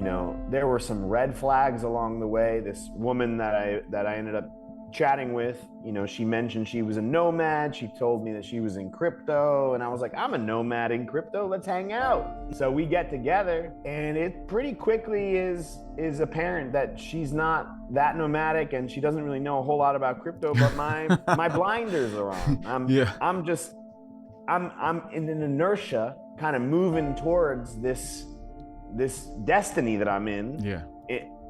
there were some red flags along the way. This woman that I ended up chatting with, she mentioned she was a nomad. She told me that she was in crypto, and I was like, I'm a nomad in crypto. Let's hang out. So we get together, and it pretty quickly is apparent that she's not that nomadic, and she doesn't really know a whole lot about crypto. But my blinders are on. Yeah. I'm in an inertia, kind of moving towards this destiny that I'm in, Yeah.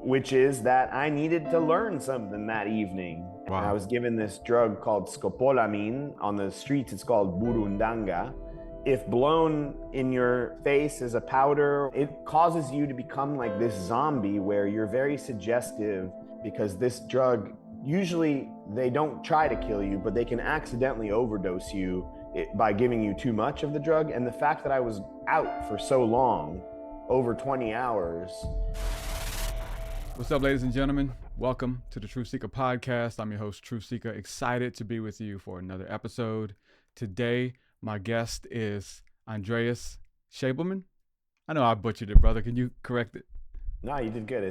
which is that I needed to learn something that evening. And I Wow. was given this drug called scopolamine. On the streets, it's called burundanga. If blown in your face as a powder, it causes you to become like this zombie where you're very suggestive, because this drug, usually they don't try to kill you, but they can accidentally overdose you by giving you too much of the drug. And the fact that I was out for so long, over 20 hours. What's up, ladies and gentlemen? Welcome to the TruthSeekah podcast. I'm your host, TruthSeekah. Excited to be with you for another episode. Today, my guest is Andreas Schabelman. I know I butchered it, brother. Can you correct it? No, you did good.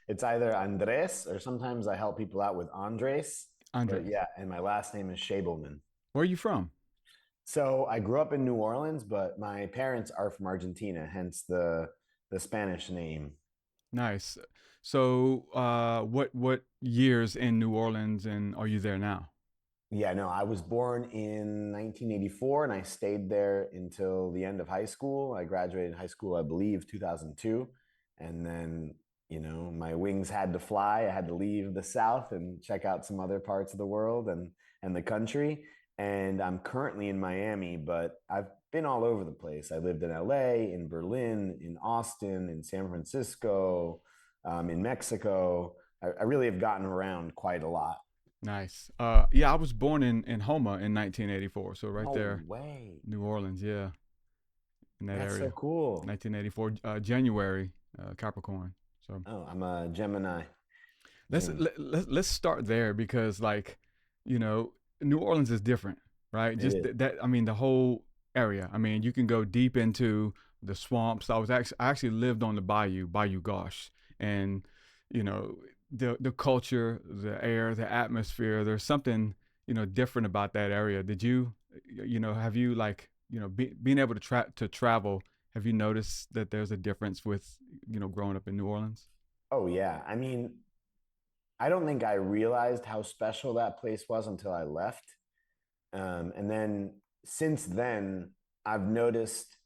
It's either Andres, or sometimes I help people out with Andres. But Andres. yeah, and my last name is Schabelman. Where are you from? So I grew up in New Orleans, but my parents are from Argentina, hence the Spanish name. Nice. So, what years in New Orleans, and are you there now? Yeah, no, I was born in 1984, and I stayed there until the end of high school. I graduated high school, I believe, 2002. And then, my wings had to fly. I had to leave the South and check out some other parts of the world and the country. And I'm currently in Miami, but I've been all over the place. I lived in LA, in Berlin, in Austin, in San Francisco, in Mexico. I really have gotten around quite a lot. Nice. Yeah, I was born in Homa in 1984. So right No there, way. New Orleans. Yeah, in that That's so area. cool. 1984, January, Capricorn. So Oh, I'm a Gemini. let's June. let's start there because, like, you know, New Orleans is different, right? It Just is. that. I mean, the whole area. I mean, you can go deep into the swamps. I actually lived on the Bayou Gosh, and you know, the culture, the air, the atmosphere. There's something different about that area. Did you, have you, like, being able to travel? Have you noticed that there's a difference with growing up in New Orleans? Oh, yeah. I mean, I don't think I realized how special that place was until I left. And then since then, I've noticed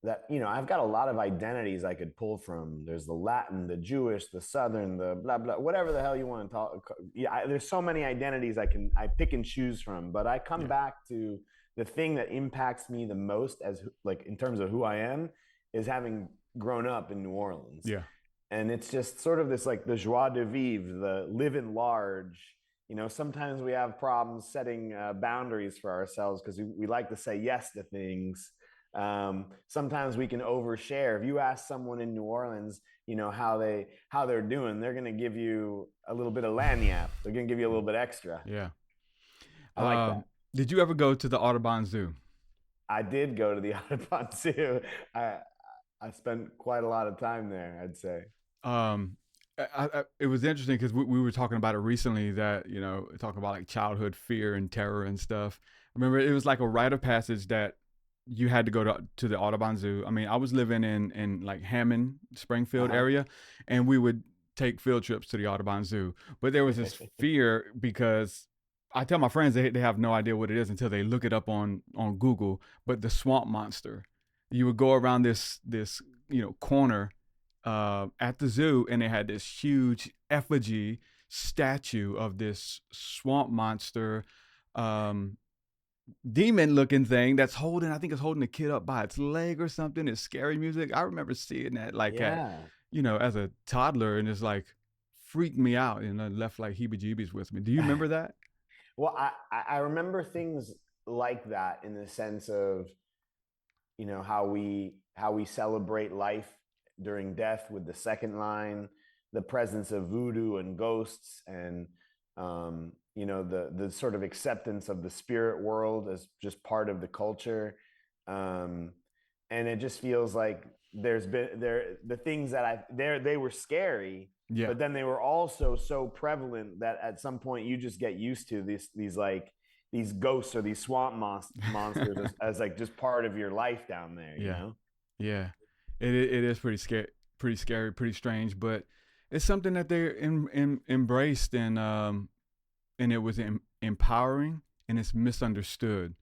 that, I've got a lot of identities I could pull from. There's the Latin, the Jewish, the Southern, the blah, blah, whatever the hell you want to talk. Yeah, there's so many identities I pick and choose from, but I come Yeah. back to the thing that impacts me the most, as like in terms of who I am, is having grown up in New Orleans. Yeah. And it's just sort of this, like, the joie de vivre, the living large. Sometimes we have problems setting boundaries for ourselves because we like to say yes to things. Sometimes we can overshare. If you ask someone in New Orleans, how they're doing, they're gonna give you a little bit of lagniappe. They're gonna give you a little bit extra. Yeah. I like that. Did you ever go to the Audubon Zoo? I did go to the Audubon Zoo. I I spent quite a lot of time there, I'd say. Um, it was interesting because we were talking about it recently, that talk about like childhood fear and terror and stuff. I remember it was like a rite of passage that you had to go to the Audubon Zoo. I mean, I was living in like Hammond, Springfield Uh-huh. area, and we would take field trips to the Audubon Zoo. But there was this fear because I tell my friends they have no idea what it is until they look it up on Google. But the swamp monster, you would go around this corner at the zoo, and they had this huge effigy statue of this swamp monster, um, demon looking thing that's holding, I think it's holding a kid up by its leg or something. It's scary music. I remember seeing that, like, at, Yeah. as a toddler, and it's like freaked me out and left like heebie jeebies with me. Do you remember that? Well, I remember things like that, in the sense of, how we celebrate life during death with the second line, the presence of voodoo and ghosts, and the sort of acceptance of the spirit world as just part of the culture. um, and it just feels like there's been there the things that they were scary, Yeah. but then they were also so prevalent that at some point you just get used to these like these ghosts or these swamp monsters as like just part of your life down there, you Yeah. know? Yeah. It is pretty scary, pretty strange, but it's something that they embraced, and it was empowering, and it's misunderstood.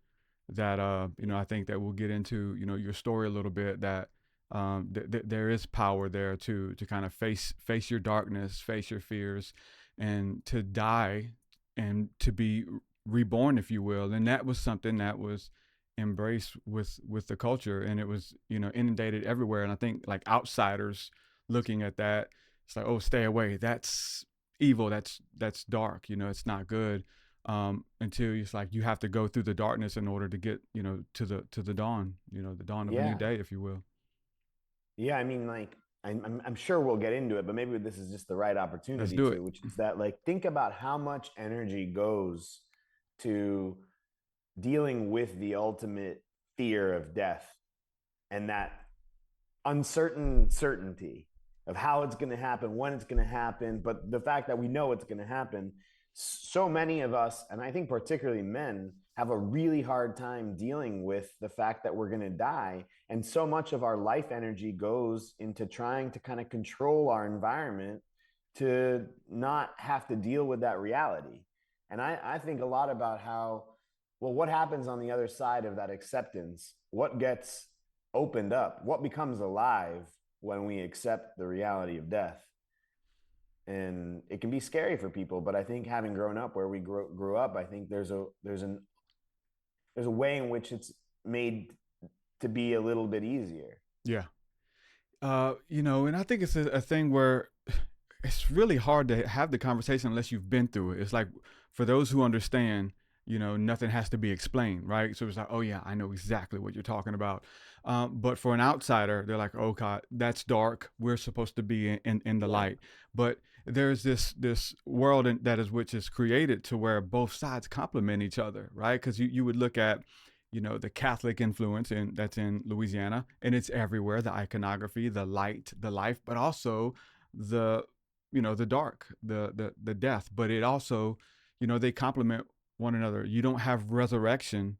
That I think that we'll get into your story a little bit, that there is power there to kind of face your darkness, face your fears, and to die and to be reborn, if you will. And that was something that was embraced with the culture, and it was inundated everywhere. And I think like outsiders looking at that, it's like, oh, stay away, that's evil, that's dark, it's not good. Until it's like you have to go through the darkness in order to get to the dawn, the dawn of a new Yeah. day, if you will. Yeah, I mean, like, I'm sure we'll get into it, but maybe this is just the right Let's opportunity do to, it. which is that, like, think about how much energy goes to dealing with the ultimate fear of death and that uncertain certainty of how it's going to happen, when it's going to happen, but the fact that we know it's going to happen. So many of us, and I think particularly men, have a really hard time dealing with the fact that we're going to die. And so much of our life energy goes into trying to kind of control our environment to not have to deal with that reality. And I think a lot about how, well, what happens on the other side of that acceptance? What gets opened up? What becomes alive when we accept the reality of death? And it can be scary for people, but I think having grown up where we grew up, I think there's a way in which it's made to be a little bit easier. Yeah. And I think it's a thing where it's really hard to have the conversation unless you've been through it. It's like, for those who understand, nothing has to be explained, right? So it's like, oh yeah, I know exactly what you're talking about. But for an outsider, they're like, oh God, that's dark. We're supposed to be in the Yeah. light. But there's this world that is which is created to where both sides complement each other, right? Because you would look at the Catholic influence that's in Louisiana, and it's everywhere. The iconography, the light, the life, but also the the dark, the death. But it also, they complement one another. You don't have resurrection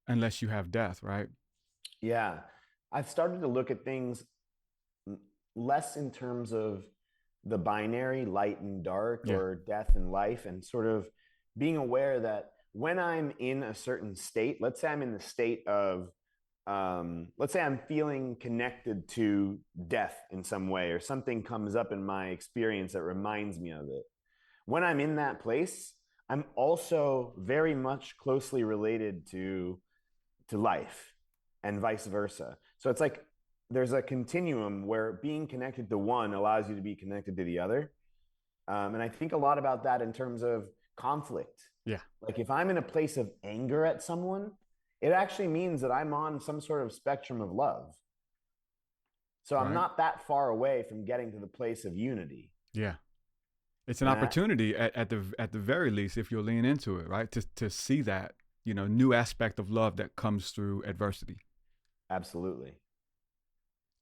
unless you have death, right? Yeah. I've started to look at things less in terms of the binary light and dark Yeah. or death and life, and sort of being aware that when I'm in a certain state, let's say I'm in the state of, let's say I'm feeling connected to death in some way, or something comes up in my experience that reminds me of it. When I'm in that place, I'm also very much closely related to life and vice versa. So it's like there's a continuum where being connected to one allows you to be connected to the other. And I think a lot about that in terms of conflict. Yeah. Like if I'm in a place of anger at someone, it actually means that I'm on some sort of spectrum of love. So I'm Right. not that far away from getting to the place of unity. Yeah. It's an And I, opportunity at the very least, if you'll lean into it, right? To see that new aspect of love that comes through adversity. absolutely.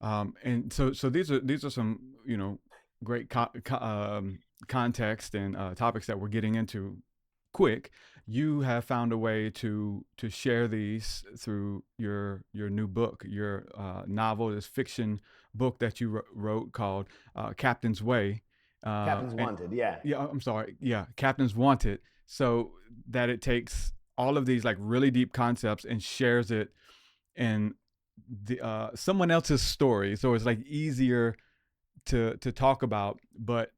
And so these are some great context and topics that we're getting into quick. You have found a way to share these through your new book, your novel, this fiction book that you wrote called Captain's Way. Captain's And Wanted. Yeah. yeah, I'm sorry, yeah, Captain's Wanted. So that it takes all of these like really deep concepts and shares it in the someone else's story, so it's like easier to talk about. But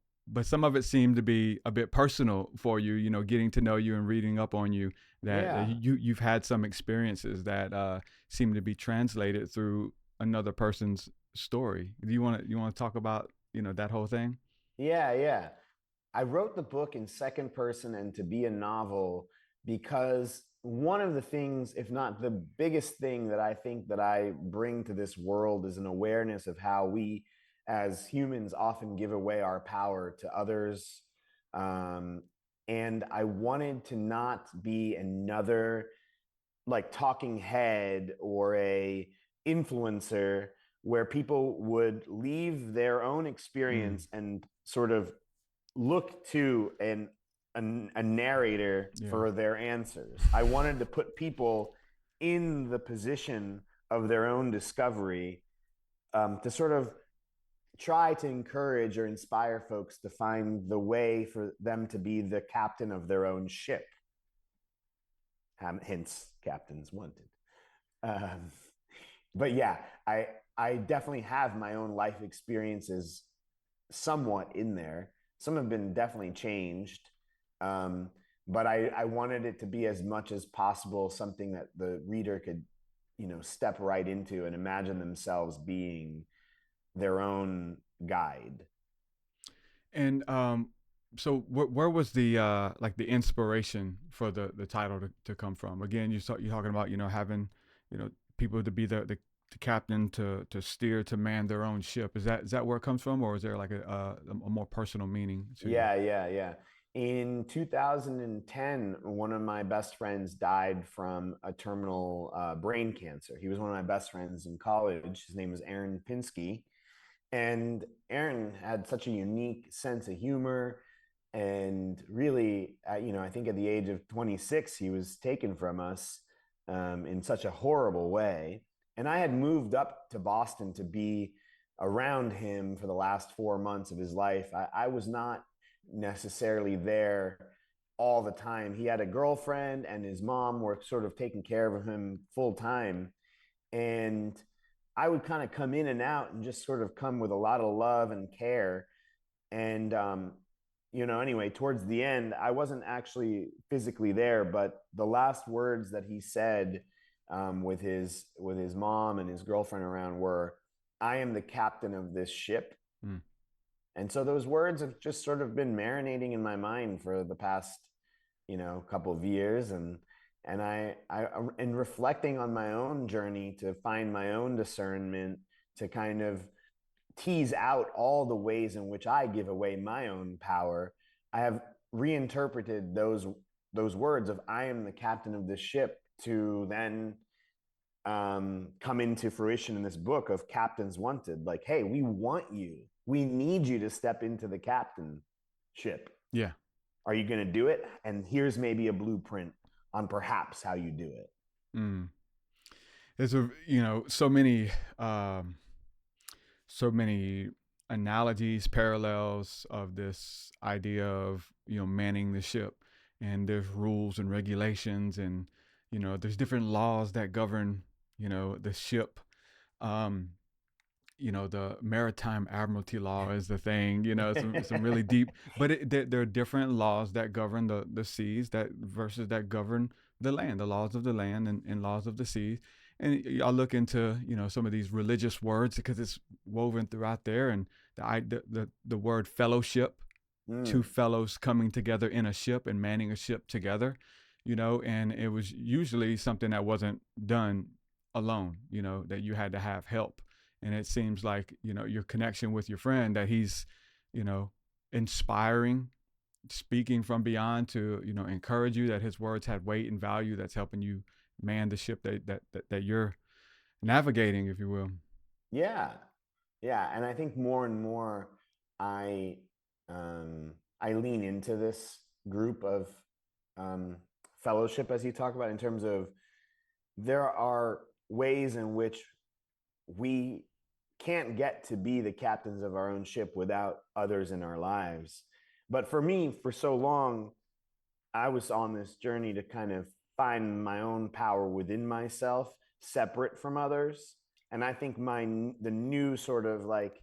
some of it seemed to be a bit personal for you, getting to know you and reading up on you, that Yeah. you've had some experiences that seem to be translated through another person's story. Do you want to talk about that whole thing? Yeah. Yeah. I wrote the book in second person and to be a novel because one of the things, if not the biggest thing that I think that I bring to this world is an awareness of how we as humans often give away our power to others. Um, and I wanted to not be another like talking head or a influencer where people would leave their own Mm. experience and sort of look to a narrator Yeah. for their answers. I wanted to put people in the position of their own discovery, to sort of try to encourage or inspire folks to find the way for them to be the captain of their own ship. Hence, captains wanted. Um, but yeah, I definitely have my own life experiences somewhat in there. Some have been definitely changed, um, but I wanted it to be as much as possible something that the reader could, step right into and imagine themselves being their own guide. And so where was the like the inspiration for the title to come from? Again, you're talking about having people to be the captain to steer to man their own ship. Is that where it comes from, or is there like a more personal meaning to you? Yeah, yeah, yeah. In 2010, one of my best friends died from a terminal brain cancer. He was one of my best friends in college. His name was Aaron Pinsky. And Aaron had such a unique sense of humor. And really, I think at the age of 26, he was taken from us, in such a horrible way. And I had moved up to Boston to be around him for the last 4 months of his life. I was not necessarily there all the time. He had a girlfriend, and his mom were sort of taking care of him full time. And I would kind of come in and out and just sort of come with a lot of love and care. And, anyway, towards the end, I wasn't actually physically there, but the last words that he said, with his mom and his girlfriend around, were, "I am the captain of this ship." Mm. And so those words have just sort of been marinating in my mind for the past, couple of years. And in reflecting on my own journey to find my own discernment, to kind of tease out all the ways in which I give away my own power, I have reinterpreted those words of "I am the captain of this ship" to then, come into fruition in this book of Captains Wanted. Like, hey, we want you. We need you to step into the captainship. Yeah. Are you going to do it? And here's maybe a blueprint on perhaps how you do it. Mm. There's um, so many analogies, parallels of this idea of manning the ship, and there's rules and regulations, and there's different laws that govern the ship. Um, the maritime admiralty law is the thing. Some really deep, but there are different laws that govern the seas that versus that govern the land, the laws of the land and laws of the seas. And I'll look into some of these religious words because it's woven throughout there, and the word fellowship, two Mm. fellows coming together in a ship and manning a ship together, and it was usually something that wasn't done alone, that you had to have help. And it seems like, your connection with your friend, that he's, you know, inspiring, speaking from beyond to, encourage you, that his words had weight and value that's helping you man the ship that you're navigating, if you will. Yeah. Yeah. And I think more and more I I lean into this group of, um, fellowship, as you talk about, in terms of there are ways in which we can't get to be the captains of our own ship without others in our lives. But for me, for so long, I was on this journey to kind of find my own power within myself, separate from others. And I think the new sort of like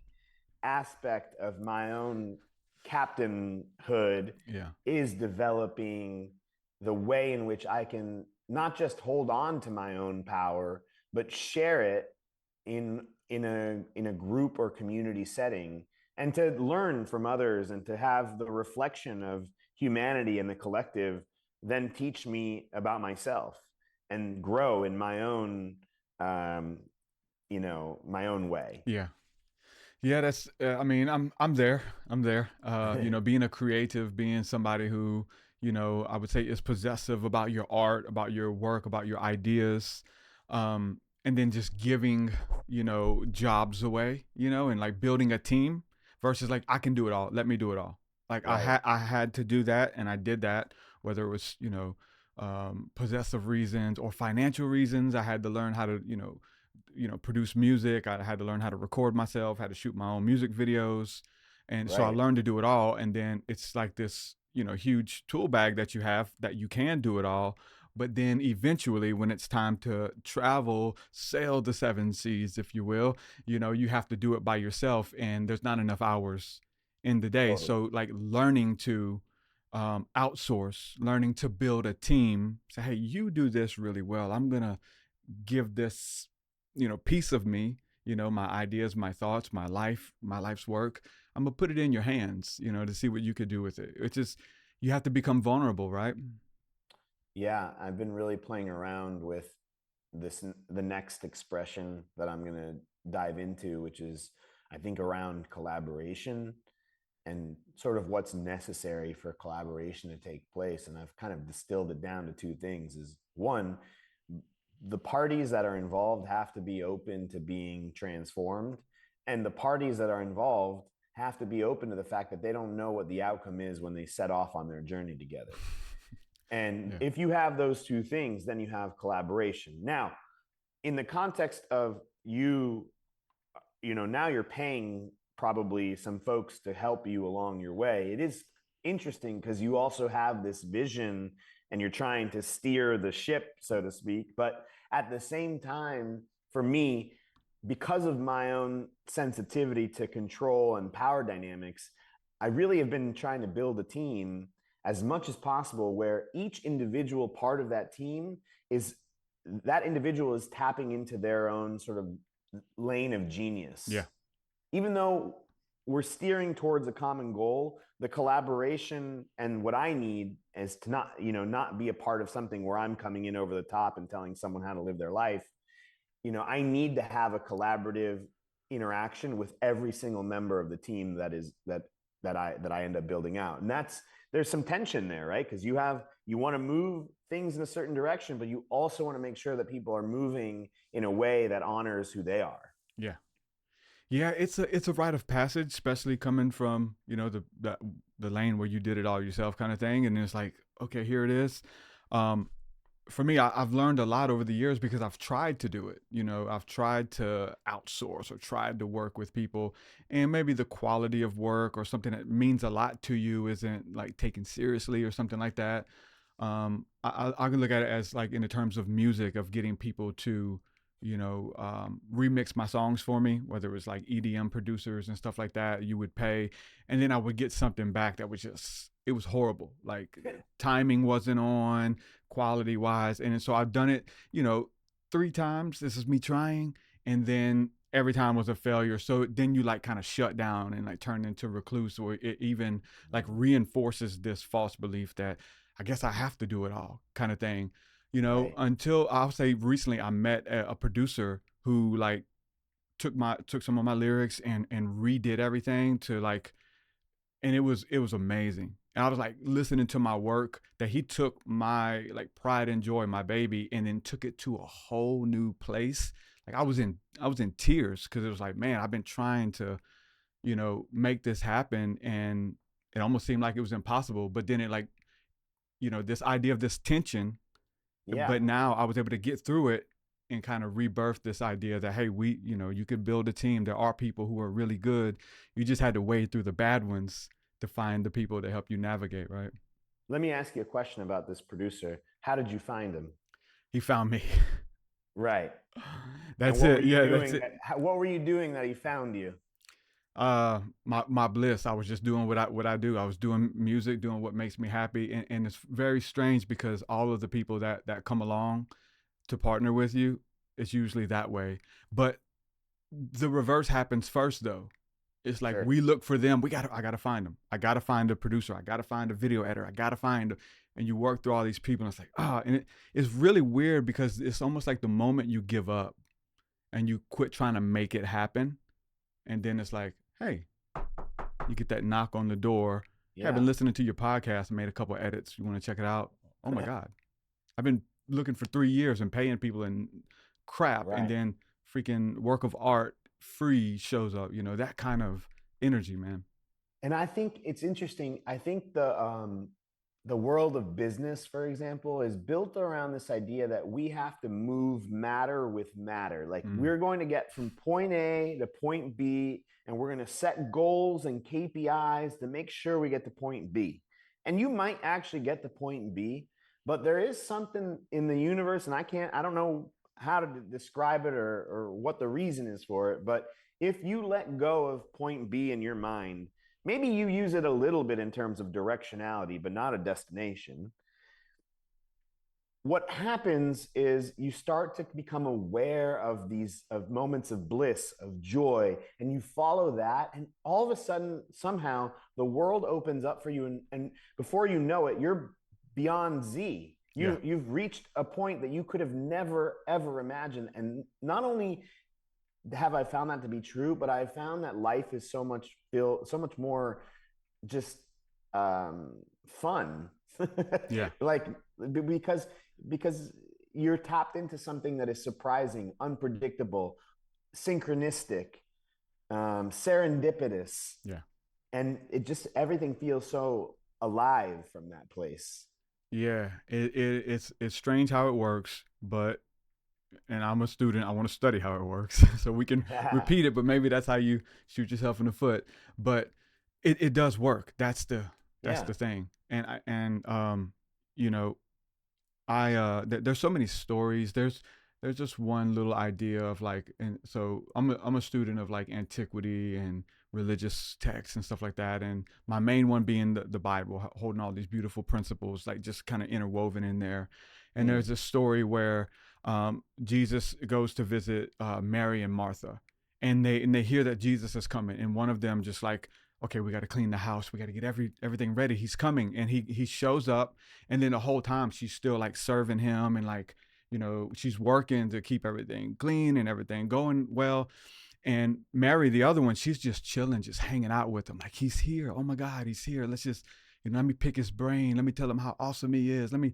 aspect of my own captainhood Yeah. is developing the way in which I can not just hold on to my own power, but share it in a group or community setting, and to learn from others and to have the reflection of humanity and the collective then teach me about myself and grow in my own, um, my own way. Yeah. Yeah, that's. I mean, I'm there. I'm there. Being a creative, being somebody who, I would say is possessive about your art, about your work, about your ideas, and then just giving, jobs away, and like building a team versus like I can do it all. Let me do it all. Like Right. I had to do that, and I did that. Whether it was possessive reasons or financial reasons, I had to learn how to produce music. I had to learn how to record myself, how to shoot my own music videos, and so I Right. learned to do it all. And then it's like this huge tool bag that you have that you can do it all. But then eventually, when it's time to travel, sail the seven seas, if you will, you have to do it by yourself, and there's not enough hours in the day. Totally. So, like learning to outsource, learning to build a team, say, hey, you do this really well. I'm gonna give this, piece of me, my ideas, my thoughts, my life's work. I'm gonna put it in your hands, to see what you could do with it. It's just you have to become vulnerable, right? Yeah, I've been really playing around with the next expression that I'm going to dive into, which is, I think, around collaboration and sort of what's necessary for collaboration to take place. And I've kind of distilled it down to two things: is one, the parties that are involved have to be open to being transformed, and the parties that are involved have to be open to the fact that they don't know what the outcome is when they set off on their journey together. And Yeah. if you have those two things, then you have collaboration. Now, in the context of now you're paying probably some folks to help you along your way. It is interesting because you also have this vision and you're trying to steer the ship, so to speak. But at the same time, for me, because of my own sensitivity to control and power dynamics, I really have been trying to build a team as much as possible where each individual part of that team is that individual is tapping into their own sort of lane of Yeah. genius. Even though we're steering towards a common goal, the collaboration and what I need is to not be a part of something where I'm coming in over the top and telling someone how to live their life. I need to have a collaborative interaction with every single member of the team that I end up building out. And there's some tension there, right? Because you want to move things in a certain direction, but you also want to make sure that people are moving in a way that honors who they are. Yeah. Yeah, it's a rite of passage, especially coming from the lane where you did it all yourself, kind of thing, and it's like, okay, here it is. Um, for me, I've learned a lot over the years because I've tried to do it. I've tried to outsource or tried to work with people, and maybe the quality of work or something that means a lot to you isn't like taken seriously or something like that. I can look at it as like in the terms of music, of getting people to remix my songs for me, whether it was like EDM producers and stuff like that. You would pay, and then I would get something back that was just, it was horrible. Like timing wasn't on, quality wise. And so I've done it, 3 times. This is me trying. And then every time was a failure. So then you like kind of shut down and like turn into recluse, or it even like reinforces this false belief that I guess I have to do it all, kind of thing. Right. Until I'll say recently I met a producer who like took some of my lyrics and redid everything to like, and it was amazing. And I was like listening to my work that he took my like pride and joy, my baby, and then took it to a whole new place. Like I was in tears because it was like, man, I've been trying to, make this happen, and it almost seemed like it was impossible. But then it like, this idea of this tension, Yeah. but now I was able to get through it and kind of rebirth this idea that, hey, you could build a team. There are people who are really good. You just had to wade through the bad ones to find the people to help you navigate, right? Let me ask you a question about this producer. How did you find him? He found me. Right. And That's it. Yeah, that's it. what were you doing that he found you? My bliss. I was just doing what I do. I was doing music, doing what makes me happy, and it's very strange because all of the people that come along to partner with you, it's usually that way. But the reverse happens first, though. It's like Sure. we look for them. I gotta find them. I gotta find a producer. I gotta find a video editor. I gotta find, and you work through all these people. And it's like, and it's really weird because it's almost like the moment you give up and you quit trying to make it happen, and then it's like, hey, you get that knock on the door. Hey, I've Yeah. been listening to your podcast and made a couple of edits. You want to check it out? Oh my God, I've been looking for 3 years and paying people, and crap, and Right. then freaking work of art free shows up. That kind of energy, man. And I think it's interesting. I think the world of business, for example, is built around this idea that we have to move matter with matter. Like Mm, we're going to get from point A to point B, and we're going to set goals and KPIs to make sure we get to point B. And you might actually get to point B, but there is something in the universe, and I don't know how to describe it or what the reason is for it, but if you let go of point B in your mind, maybe you use it a little bit in terms of directionality, but not a destination. What happens is you start to become aware of these of moments of bliss, of joy, and you follow that, and all of a sudden, somehow, the world opens up for you, and before you know it, you're beyond Z. yeah. You've reached a point that you could have never ever imagined, and not only have I found that to be true, but I've found that life is so much more just fun. Yeah. Like because because you're tapped into something that is surprising, unpredictable, synchronistic, serendipitous, Yeah. and it just everything feels so alive from that place. Yeah. It's strange how it works, but and I'm a student. I want to study how it works so we can repeat it. But maybe that's how you shoot yourself in the foot. But it does work. That's the Yeah. thing. You know, there's so many stories. There's just one little idea of like, and so I'm a student of like antiquity and religious texts and stuff like that, and my main one being the Bible, holding all these beautiful principles like just kind of interwoven in there. And there's Mm. this story where Jesus goes to visit Mary and Martha, and they hear that Jesus is coming, and one of them just like, okay, we got to clean the house, we got to get everything ready, he's coming, and he shows up, and then the whole time she's still like serving him, and like, she's working to keep everything clean and everything going well. And Mary, the other one, she's just chilling, just hanging out with him, like, he's here, oh my God, he's here, let's just, let me pick his brain, let me tell him how awesome he is, let me,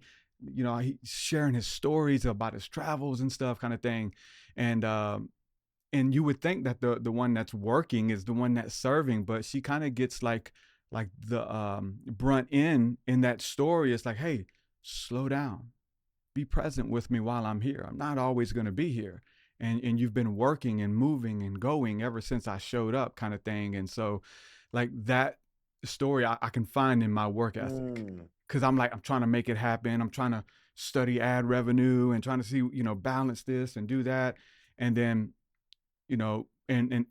he's sharing his stories about his travels and stuff, kind of thing. And you would think that the one that's working is the one that's serving, but she kind of gets like the brunt in that story. It's like, hey, slow down, be present with me while I'm here, I'm not always going to be here, and you've been working and moving and going ever since I showed up, kind of thing. And so like that story I can find in my work ethic, Mm. because I'm trying to make it happen, I'm trying to study ad revenue and trying to see, balance this and do that. And then, and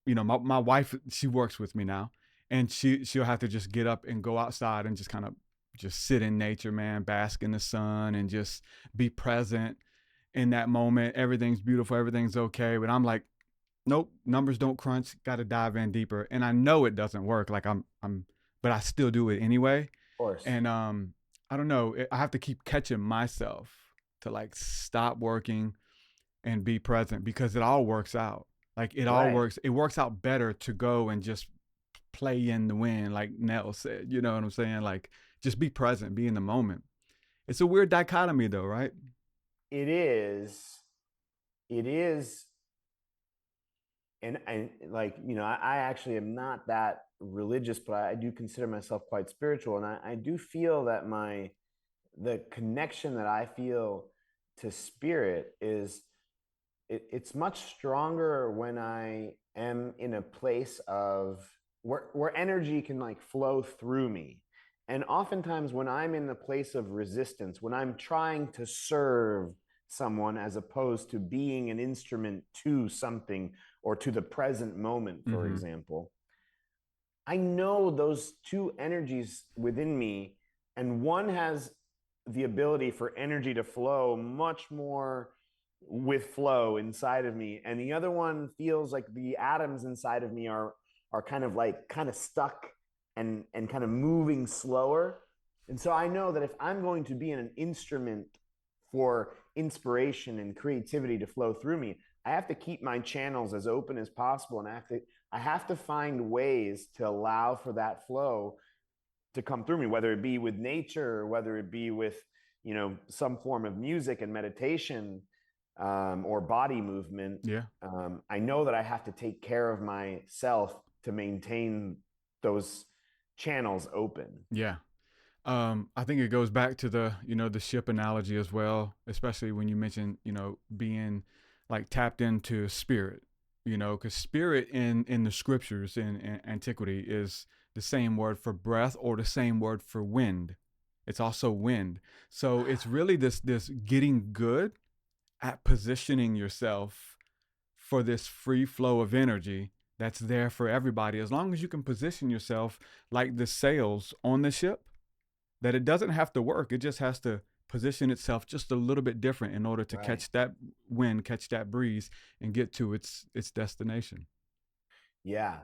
my wife, she works with me now, and she'll have to just get up and go outside and just kind of just sit in nature, man, bask in the sun and just be present in that moment. Everything's beautiful, everything's okay. But I'm like, nope, numbers don't crunch, got to dive in deeper. And I know it doesn't work. Like but I still do it anyway. Of course. And I don't know, I have to keep catching myself to like stop working and be present, because it all works out. Like Right. it works out better to go and just play in the wind, like Nell said. You know what I'm saying? Like, just be present, be in the moment. It's a weird dichotomy though, right? It is. It is. And like, I actually am not that religious, but I do consider myself quite spiritual. And I do feel that the connection that I feel to spirit is it's much stronger when I am in a place of where energy can like flow through me. And oftentimes when I'm in the place of resistance, when I'm trying to serve someone as opposed to being an instrument to something or to the present moment, for Mm-hmm. example, I know those two energies within me, and one has the ability for energy to flow much more with flow inside of me, and the other one feels like the atoms inside of me are kind of stuck and kind of moving slower. And so I know that if I'm going to be an instrument for inspiration and creativity to flow through me, I have to keep my channels as open as possible, and I have to find ways to allow for that flow to come through me, whether it be with nature or whether it be with some form of music and meditation. or body movement, Yeah. I know that I have to take care of myself to maintain those channels open. Yeah. I think it goes back to the the ship analogy as well, especially when you mention being like tapped into spirit. Because spirit in the scriptures in antiquity is the same word for breath or the same word for wind. It's also wind. So it's really this getting good at positioning yourself for this free flow of energy that's there for everybody. As long as you can position yourself like the sails on the ship, that it doesn't have to work. It just has to position itself just a little bit different in order to Right. catch that wind, catch that breeze, and get to its destination. Yeah.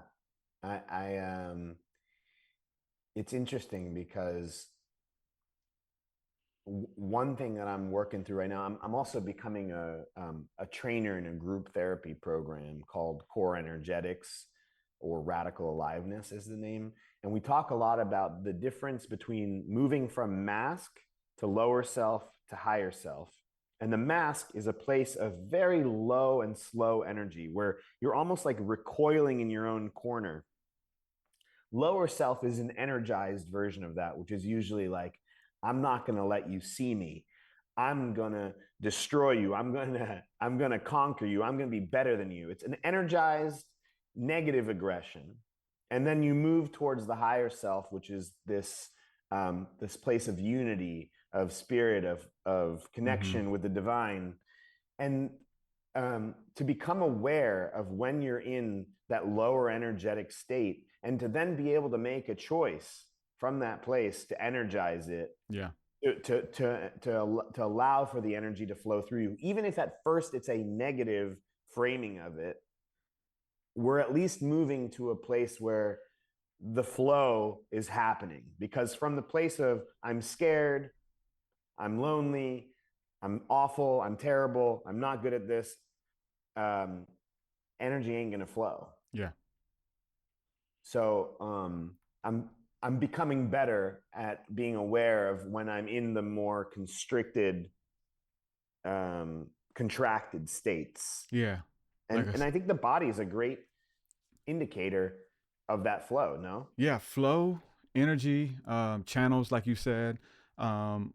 It's interesting because one thing that I'm working through right now, I'm also becoming a trainer in a group therapy program called Core Energetics, or Radical Aliveness is the name. And we talk a lot about the difference between moving from mask to lower self to higher self. And the mask is a place of very low and slow energy where you're almost like recoiling in your own corner. Lower self is an energized version of that, which is usually like, I'm not going to let you see me. I'm going to destroy you. I'm going to conquer you. I'm going to be better than you. It's an energized negative aggression. And then you move towards the higher self, which is this place of unity, of spirit, of Mm-hmm. connection with the divine. And to become aware of when you're in that lower energetic state, and to then be able to make a choice from that place to energize it, Yeah. to allow for the energy to flow through you, even if at first it's a negative framing of it. We're at least moving to a place where the flow is happening, because from the place of I'm scared, I'm lonely, I'm awful, I'm terrible, I'm not good at this, um, energy ain't gonna flow. Yeah. So I'm becoming better at being aware of when I'm in the more constricted, contracted states, Yeah. Like and I think the body is a great indicator of that flow. No. yeah, flow, energy, channels, like you said, um,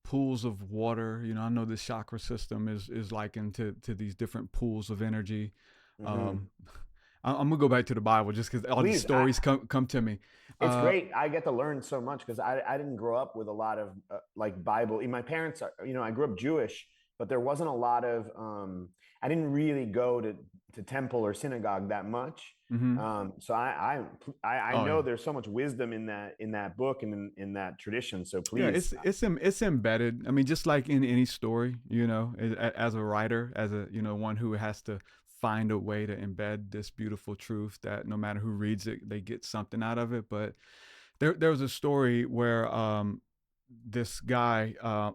pools of water. I know this chakra system is likened to these different pools of energy. Mm-hmm. Um, I'm gonna go back to the Bible just because all these Please, stories come to me. it's Uh, great. I get to learn so much because I didn't grow up with a lot of like Bible. My parents are, I grew up Jewish, but there wasn't a lot of, I didn't really go to temple or synagogue that much. mhm. So I Oh know yeah. there's so much wisdom in that book and in that tradition. So Yeah, please. it's embedded. I mean, just like in any story, as a writer, as a one who has to find a way to embed this beautiful truth that no matter who reads it, they get something out of it. But there was a story where this guy, uh,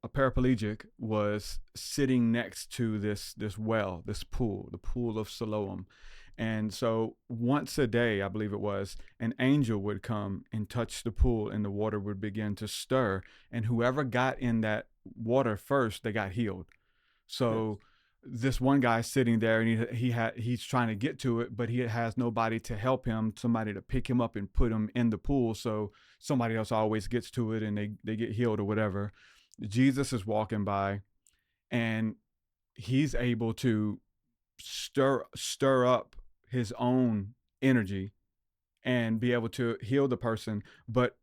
a paraplegic, was sitting next to this well, this pool, the pool of Siloam. And so once a day, I believe it was, an angel would come and touch the pool and the water would begin to stir. And whoever got in that water first, they got healed. So this one guy sitting there and he's trying to get to it, but he has nobody to help him, somebody to pick him up and put him in the pool. So somebody else always gets to it and they get healed or whatever. Jesus is walking by and he's able to stir up his own energy and be able to heal the person, but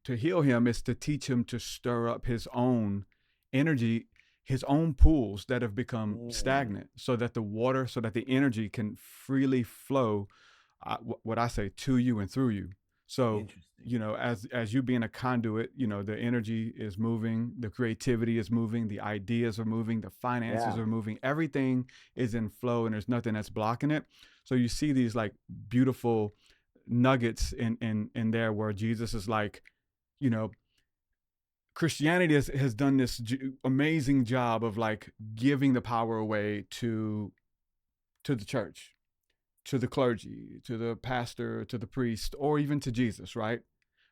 to heal him is to teach him to stir up his own energy, his own pools that have become Mm, stagnant, so that the water, so that the energy can freely flow, what I say, to you and through you. So interesting. as you being a conduit, the energy is moving, the creativity is moving, the ideas are moving, the finances Yeah. are moving, everything is in flow, and there's nothing that's blocking it. So you see these like beautiful nuggets in there where Jesus is like, you know, Christianity has done this amazing job of like giving the power away to the church, to the clergy, to the pastor, to the priest, or even to Jesus, right?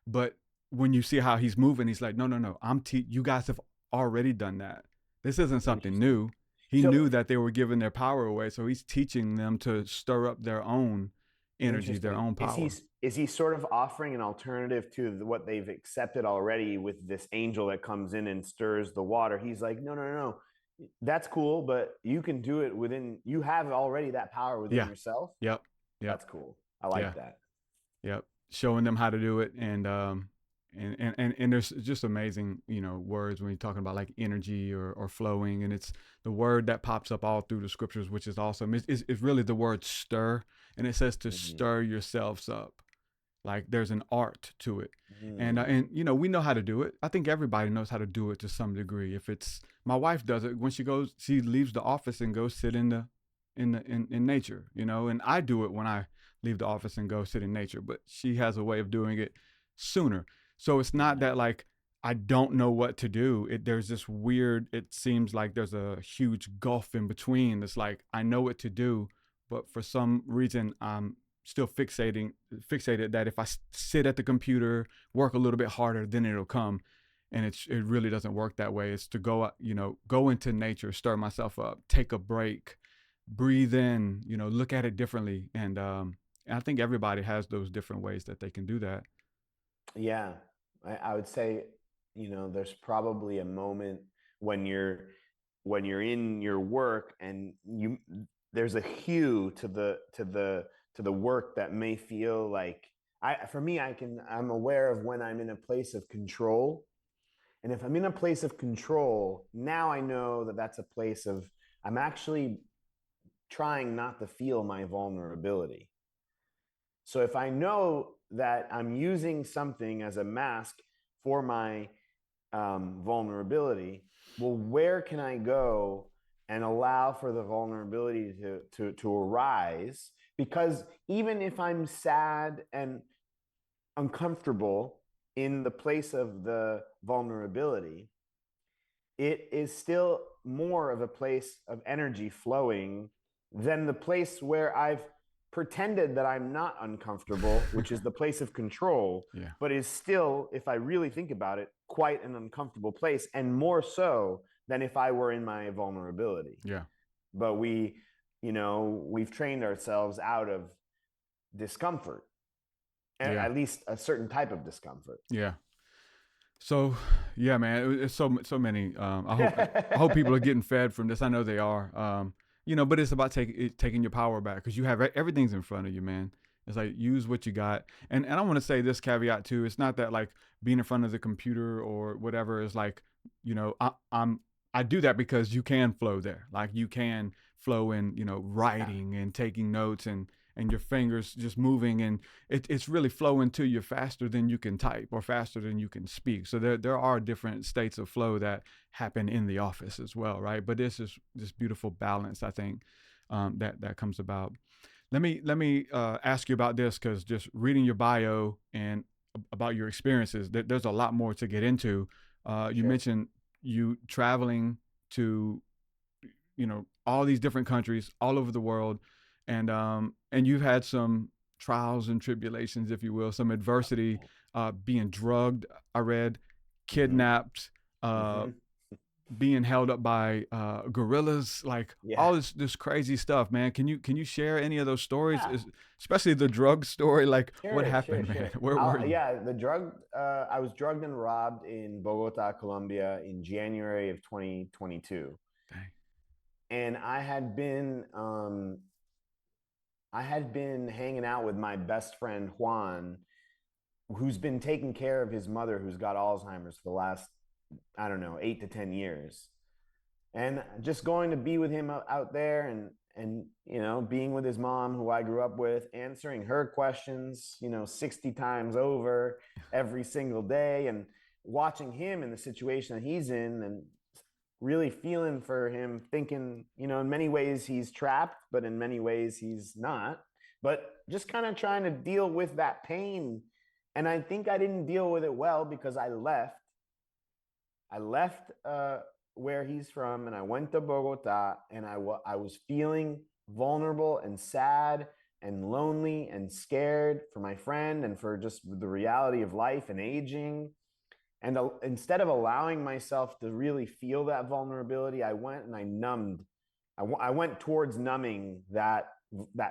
But when you see how he's moving, he's like, no, no, no, you guys have already done that. This isn't something Interesting. new. He So knew that they were giving their power away, so he's teaching them to stir up their own energy, their interesting. own Is he power. is he sort of offering an alternative to what they've accepted already with this angel that comes in and stirs the water? He's like, no, no, no, no. That's cool, but you can do it within. You have already that power within Yeah. yourself. Yep. Yep. That's cool. I Yeah. like that. Yep. Showing them how to do it, and there's just amazing, words when you're talking about like energy or flowing, and it's the word that pops up all through the scriptures, which is awesome. It's really the word stir, and it says to Mm-hmm. stir yourselves up. Like there's an art to it, Mm. and we know how to do it. I think everybody knows how to do it to some degree. If it's my wife does it when she leaves the office and goes sit in nature, and I do it when I leave the office and go sit in nature. But she has a way of doing it sooner, so it's not Yeah. that like I don't know what to do. There's this weird. It seems like there's a huge gulf in between. It's like I know what to do, but for some reason I'm still fixated that if I sit at the computer, work a little bit harder, then it'll come. And it really doesn't work that way. It's to go out, go into nature, stir myself up, take a break, breathe in, look at it differently. And I think everybody has those different ways that they can do that. Yeah, I would say, there's probably a moment when you're in your work and there's a hue to the work that may feel like for me I'm aware of when I'm in a place of control. And if I'm in a place of control, now I know that that's a place of I'm actually trying not to feel my vulnerability. So if I know that I'm using something as a mask for my vulnerability, well, where can I go and allow for the vulnerability to arise? Because even if I'm sad and uncomfortable in the place of the vulnerability, it is still more of a place of energy flowing than the place where I've pretended that I'm not uncomfortable, which is the place of control, Yeah. but is still, if I really think about it, quite an uncomfortable place, and more so than if I were in my vulnerability. Yeah. But we've trained ourselves out of discomfort, Yeah. at least a certain type of discomfort. Yeah. So, yeah, man, it's so many. I hope people are getting fed from this. I know they are. But it's about taking your power back because you have everything's in front of you, man. It's like use what you got, and I want to say this caveat too. It's not that like being in front of the computer or whatever is like, I do that because you can flow there. Like you can flow in, Yeah. writing and taking notes and your fingers just moving and it's really flowing to you faster than you can type or faster than you can speak. So there are different states of flow that happen in the office as well, right? But this is this beautiful balance, I think, that comes about. Let me ask you about this because just reading your bio and about your experiences, there's a lot more to get into. You Sure. mentioned you traveling to all these different countries all over the world, and you've had some trials and tribulations, if you will, some adversity, being drugged. I read, Mm-hmm. kidnapped, uh, Mm-hmm. being held up by gorillas, like Yeah. all this crazy stuff, man. Can you share any of those stories, Yeah. especially the drug story? Like what Sure, sure, happened, man? sure. Where were you? Yeah, I was drugged and robbed in Bogota, Colombia in January of 2022. Dang. And I had been hanging out with my best friend Juan, who's been taking care of his mother who's got Alzheimer's for the last, I don't know, 8 to 10 years. And just going to be with him out there and being with his mom who I grew up with, answering her questions 60 times over every single day, and watching him in the situation that he's in, and really feeling for him, thinking in many ways he's trapped, but in many ways he's not, but just kind of trying to deal with that pain. And I think I didn't deal with it well because I left where he's from, and I went to Bogota, and I was feeling vulnerable and sad and lonely and scared for my friend and for just the reality of life and aging. And instead of allowing myself to really feel that vulnerability, I went and I numbed. I went towards numbing that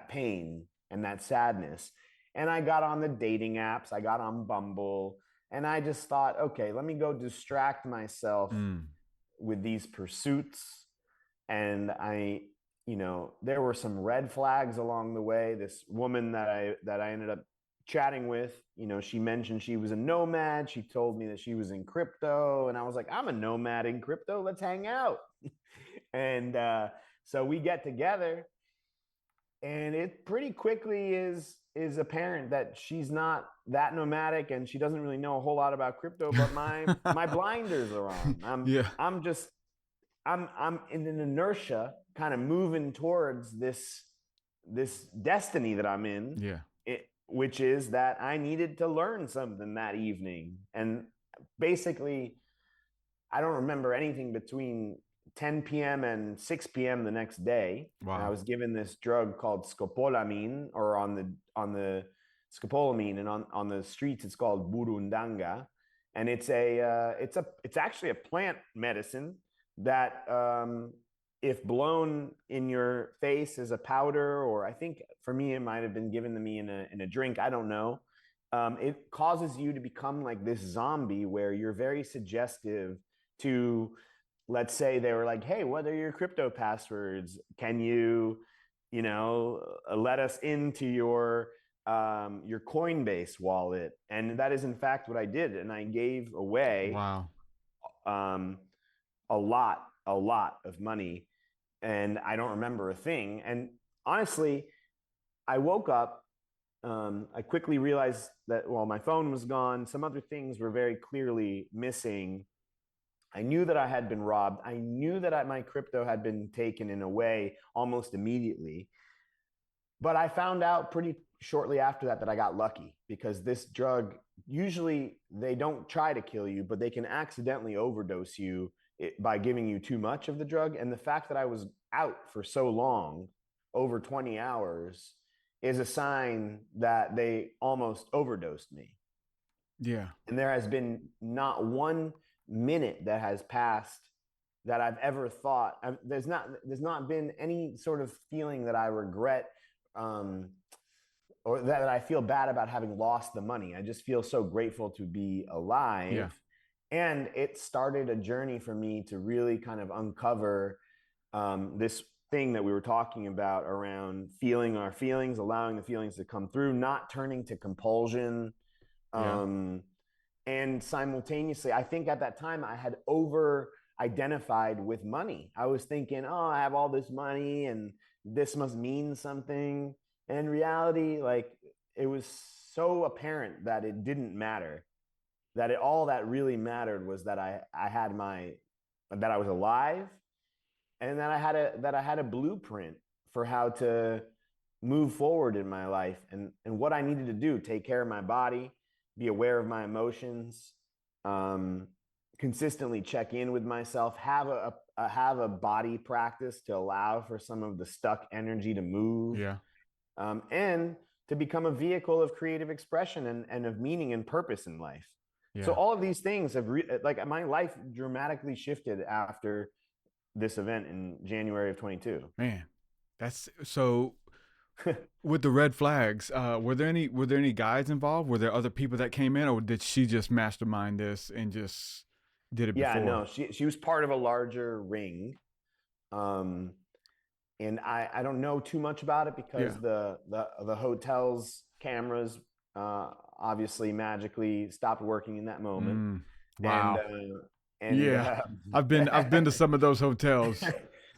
pain and that sadness. And I got on the dating apps. I got on Bumble, and I just thought, okay, let me go distract myself Mm. with these pursuits. And there were some red flags along the way. This woman that I ended up chatting with, she mentioned she was a nomad. She told me that she was in crypto, and I was like, I'm a nomad in crypto. Let's hang out. And so we get together, and it pretty quickly is apparent that she's not that nomadic, and she doesn't really know a whole lot about crypto. But my blinders are on. Yeah. I'm in an inertia, kind of moving towards this destiny that I'm in, Yeah. which is that I needed to learn something that evening. And basically, I don't remember anything between 10 p.m. and 6 p.m. the next day. And I Wow. was given this drug called scopolamine, or on the scopolamine, and on the streets it's called burundanga, and it's actually a plant medicine that, if blown in your face as a powder, or I think for me it might have been given to me in a drink, I don't know. It causes you to become like this zombie where you're very suggestive to, let's say they were like, hey, what are your crypto passwords? Can let us into your Coinbase wallet? And that is in fact what I did. And I gave away Wow. um, a lot of money, and I don't remember a thing. And honestly, I woke up. I quickly realized that, well, my phone was gone. Some other things were very clearly missing. I knew that I had been robbed. I knew that my crypto had been taken in a way almost immediately. But I found out pretty shortly after that I got lucky, because this drug, usually they don't try to kill you, but they can accidentally overdose you by giving you too much of the drug. And the fact that I was out for so long, over 20 hours, is a sign that they almost overdosed me. Yeah. And there has been not 1 minute that has passed that I've ever thought. There's not been any sort of feeling that I regret, or that I feel bad about having lost the money. I just feel so grateful to be Yeah. alive. And it started a journey for me to really kind of uncover, this thing that we were talking about around feeling our feelings, allowing the feelings to come through, not turning to compulsion. Yeah. Um, and simultaneously, I think at that time I had over identified with money. I was thinking, oh, I have all this money and this must mean something. And in reality, like, it was so apparent that it didn't matter. All that really mattered was that that I was alive, and that I had a blueprint for how to move forward in my life, and what I needed to do: take care of my body, be aware of my emotions, um, consistently check in with myself, have a body practice to allow for some of the stuck energy to move, Yeah. and to become a vehicle of creative expression and of meaning and purpose in life. So Yeah. all of these things have like, my life dramatically shifted after this event in January of 22. Man, that's so. With the red flags, were there any guys involved? Were there other people that came in, or did she just mastermind this and just did it Yeah, before? no, she was part of a larger ring. Um, and I don't know too much about it, Yeah. because the hotel's cameras, obviously magically stopped working in that moment. Mm. And Wow. Yeah. I've been to some of those hotels.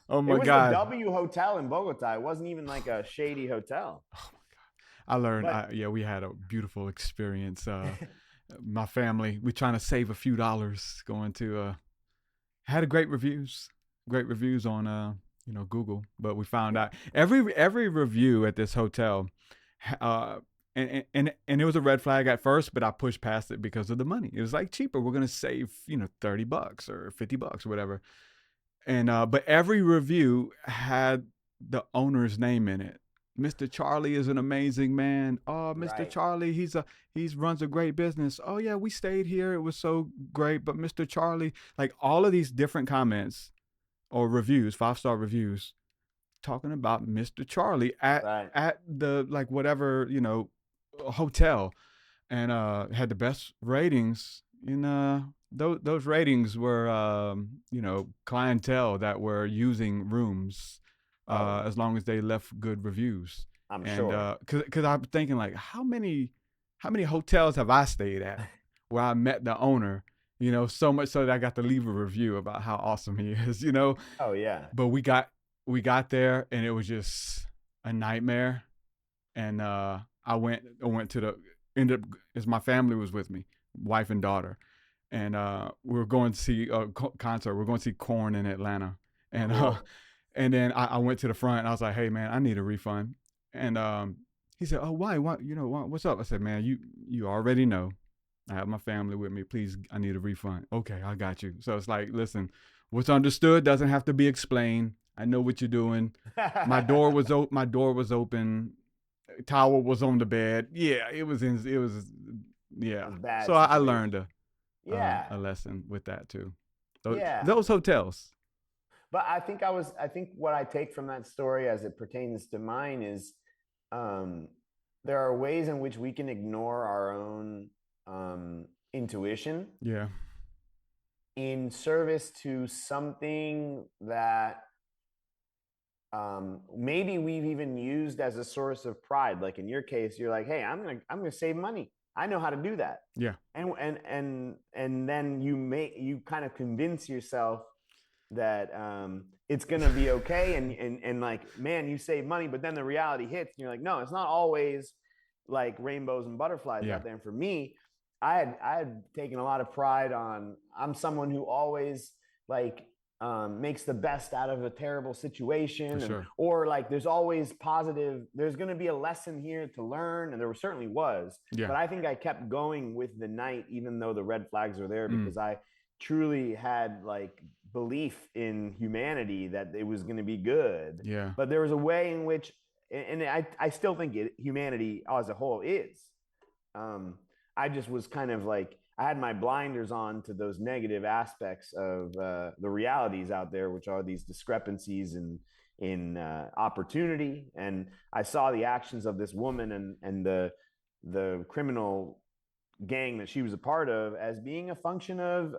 Oh it my was the God. W Hotel in Bogota. It wasn't even like a shady hotel. Oh my God. I learned. But Yeah, we had a beautiful experience. My family, we trying to save a few dollars going to. Had a great reviews on Google, but we found yeah, out every review at this hotel, uh, and it was a red flag at first, but I pushed past it because of the money. It was like cheaper. We're gonna save $30 or $50 or whatever, and but every review had the owner's name in it. Mr. Charlie is an amazing man. Oh, Mr. Right. Charlie, he's runs a great business. Oh yeah, we stayed here. It was so great. But Mr. Charlie, like all of these different comments or reviews, 5-star reviews, talking about Mr. Charlie Right. at the like whatever, hotel, and had the best ratings. And those ratings were clientele that were using rooms, Oh, as long as they left good reviews. I'm And sure. because I'm thinking like how many hotels have I stayed at where I met the owner, so much so that I got to leave a review about how awesome he is. Oh, yeah. But we got there and it was just a nightmare. And I went to the ended up as my family was with me, wife and daughter, and we were going to see a concert. We are going to see Korn in Atlanta, and Cool. and then I went to the front and I was like, hey man, I need a refund. And he said, oh why? What's up? I said, man, you already know. I have my family with me. Please, I need a refund. Okay, I got you. So it's like, listen, what's understood doesn't have to be explained. I know what you're doing. My door was open. Towel was on the bed. Yeah, yeah. A bad So I learned situation. a Yeah. lesson with that too. Those, Yeah. those hotels. But I think what I take from that story as it pertains to mine is um, there are ways in which we can ignore our own intuition Yeah. in service to something that maybe we've even used as a source of pride. Like in your case, you're like, hey, I'm gonna save money. I know how to do that. Yeah. And then you kind of convince yourself that it's gonna be okay, and like, man, you save money, but then the reality hits, and you're like, no, it's not always like rainbows and butterflies Yeah. out there. And for me, I had taken a lot of pride on. I'm someone who always like makes the best out of a terrible For situation, and sure. or like there's always positive. There's going to be a lesson here to learn, and there certainly was. Yeah. But I think I kept going with the night, even though the red flags were there, Mm. because I truly had like belief in humanity that it was going to be good. Yeah. But there was a way in which, and I still think humanity as a whole is. Um, I just was kind of like, I had my blinders on to those negative aspects of the realities out there, which are these discrepancies in opportunity. And I saw the actions of this woman and the criminal gang that she was a part of as being a function of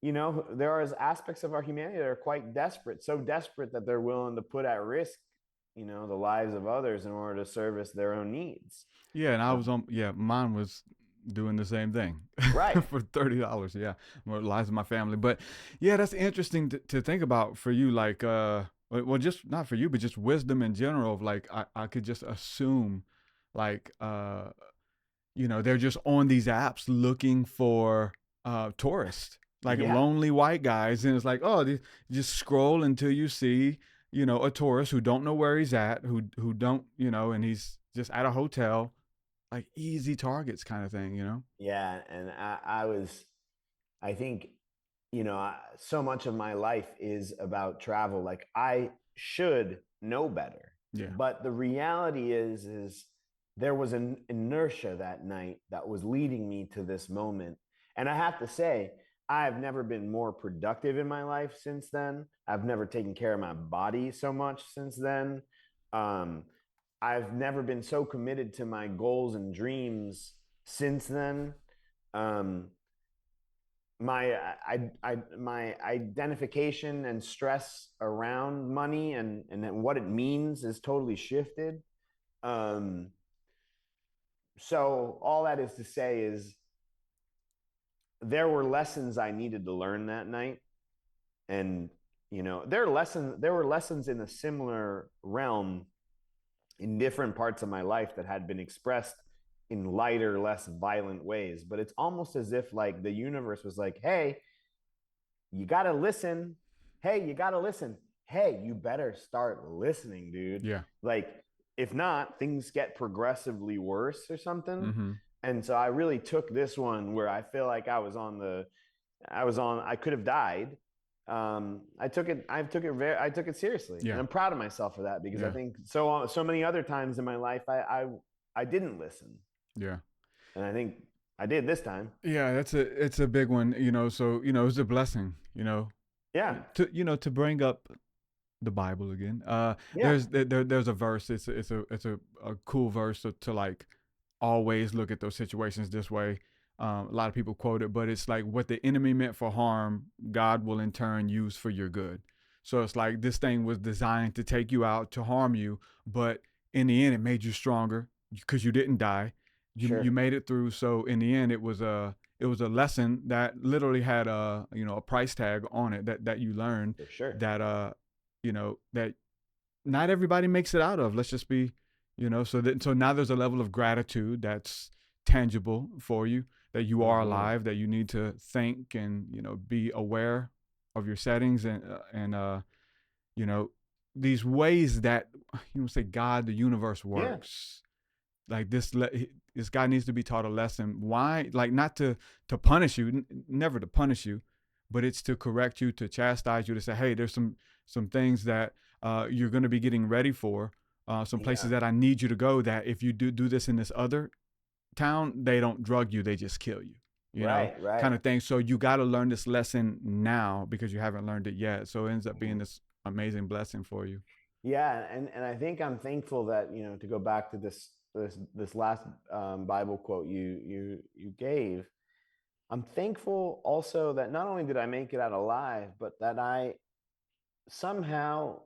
there are aspects of our humanity that are quite desperate, so desperate that they're willing to put at risk the lives of others in order to service their own needs. Yeah. And I was on. Yeah, mine was doing the same thing Right. for $30. Yeah, more lives of my family. But yeah, that's interesting to think about for you. Like, well, just not for you, but just wisdom in general. Of like, I could just assume, like, they're just on these apps looking for tourists, like Yeah. lonely white guys, and it's like, oh, just scroll until you see, a tourist who don't know where he's at, who don't, and he's just at a hotel, like easy targets kind of thing. Yeah. And I think, so much of my life is about travel. Like I should know better, Yeah. but the reality is there was an inertia that night that was leading me to this moment. And I have to say, I've never been more productive in my life since then. I've never taken care of my body so much since then. Um, I've never been so committed to my goals and dreams since then. Um, my identification and stress around money and what it means is totally shifted. Um, so all that is to say is there were lessons I needed to learn that night, and there were lessons in a similar realm in different parts of my life that had been expressed in lighter, less violent ways. But it's almost as if like the universe was like, hey, you got to listen. Hey, you got to listen. Hey, you better start listening, dude. Yeah. Like, if not, things get progressively worse or something. Mm-hmm. And so I really took this one where I feel like I could have died. I took it seriously, and Yeah, I'm proud of myself for that because I yeah, think so many other times in my life I didn't listen, yeah. and I think I did this time. Yeah, it's a big one, you know. So it's a blessing, Yeah, to bring up the Bible again. yeah, There's a verse. It's a cool verse to like always look at those situations this way. A lot of people quote it, but it's like what the enemy meant for harm, God will in turn use for your good. So it's like this thing was designed to take you out to harm you, but in the end, it made you stronger because you didn't die. You sure, made it through. So in the end, it was a lesson that literally had a price tag on it that you learned for sure. that that not everybody makes it out of. Let's just be, so now there's a level of gratitude that's tangible for you, that you are Hmm. alive, that you need to think and be aware of your settings and you know these ways that say God, the universe Yeah, works. Like this guy needs to be taught a lesson. Why? Like not to punish you, never to punish you, but it's to correct you, to chastise you, to say, hey, there's some things that you're going to be getting ready for, some places yeah, that I need you to go. That if you do this in this other town, they don't drug you, they just kill you. right, right. Kind of thing. So you got to learn this lesson now because you haven't learned it yet. So it ends up being Mhm. this amazing blessing for you. Yeah, and I think I'm thankful that to go back to this last Bible quote you gave. I'm thankful also that not only did I make it out alive, but that I somehow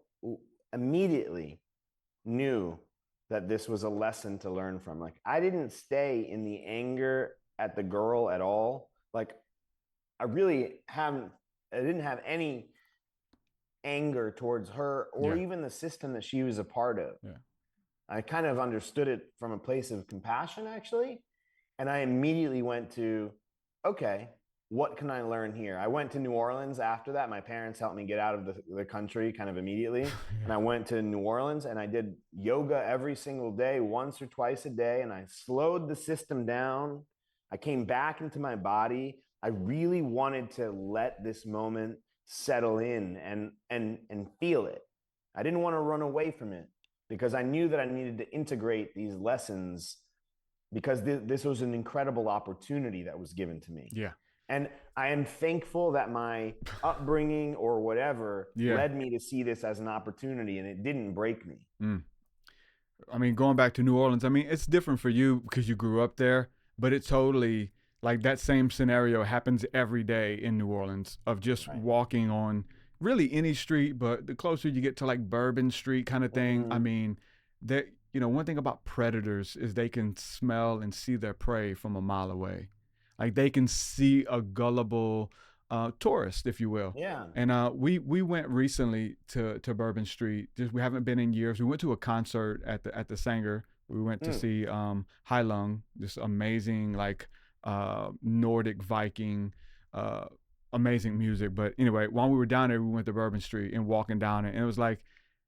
immediately knew that this was a lesson to learn from. Like I didn't stay in the anger at the girl at all. Like I really haven't. I didn't have any anger towards her or Yeah. even the system that she was a part of. Yeah. I kind of understood it from a place of compassion, actually. And I immediately went to, okay, what can I learn here? I went to New Orleans after that. My parents helped me get out of the country kind of immediately. And Yeah. I went to New Orleans and I did yoga every single day, once or twice a day. And I slowed the system down. I came back into my body. I really wanted to let this moment settle in and feel it. I didn't want to run away from it because I knew that I needed to integrate these lessons because this was an incredible opportunity that was given to me. Yeah. And I am thankful that my upbringing or whatever Yeah. led me to see this as an opportunity and it didn't break me. Mm. I mean, going back to New Orleans, I mean, it's different for you because you grew up there, but it totally like that same scenario happens every day in New Orleans of just Right. walking on really any street, but the closer you get to like Bourbon Street kind of thing, I Mm, mean, that one thing about predators is they can smell and see their prey from a mile away. Like they can see a gullible tourist, if you will. yeah. And we went recently to Bourbon Street. Just we haven't been in years. We went to a concert at the Sanger. We went to Mm, see Hai Lung, this amazing like Nordic Viking, uh, amazing music. But anyway, while we were down there, we went to Bourbon Street and walking down it, and it was like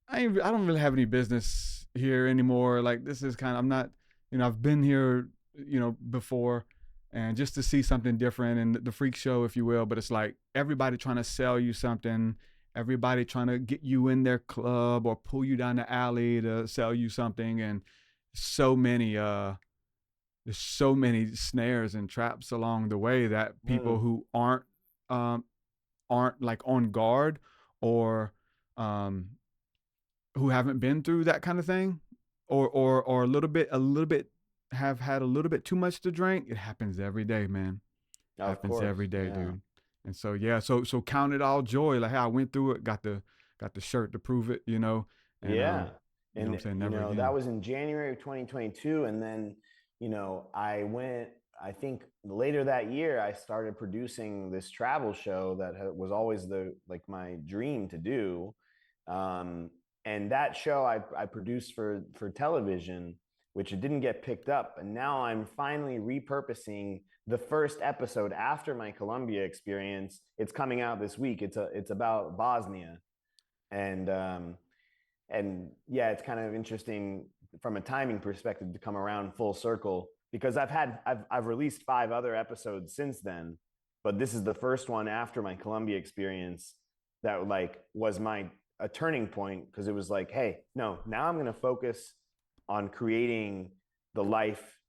I don't really have any business here anymore. Like this is kind of I'm not I've been here before, and just to see something different and the freak show, if you will. But it's like everybody trying to sell you something, everybody trying to get you in their club or pull you down the alley to sell you something, and so many there's so many snares and traps along the way that people mm. who um, aren't like on guard or um, who haven't been through that kind of thing or a little bit have had a little bit too much to drink. It happens every day, man. Of Happens course. every day, Yeah. dude. And so yeah, so count it all joy. Like, hey, I went through it, got the shirt to prove it, and Yeah. you know what I'm And, saying, never that again. was in January of 2022. And then, I went, I think later that year, I started producing this travel show that was always like my dream to do. Um, and that show I produced for television, which it didn't get picked up. And now I'm finally repurposing the first episode after my Colombia experience. It's coming out this week. It's about Bosnia. And and yeah, it's kind of interesting from a timing perspective to come around full circle because I've released 5 other episodes since then, but this is the first one after my Colombia experience, that like was my a turning point, because it was like, hey, no, now I'm going to focus on creating the life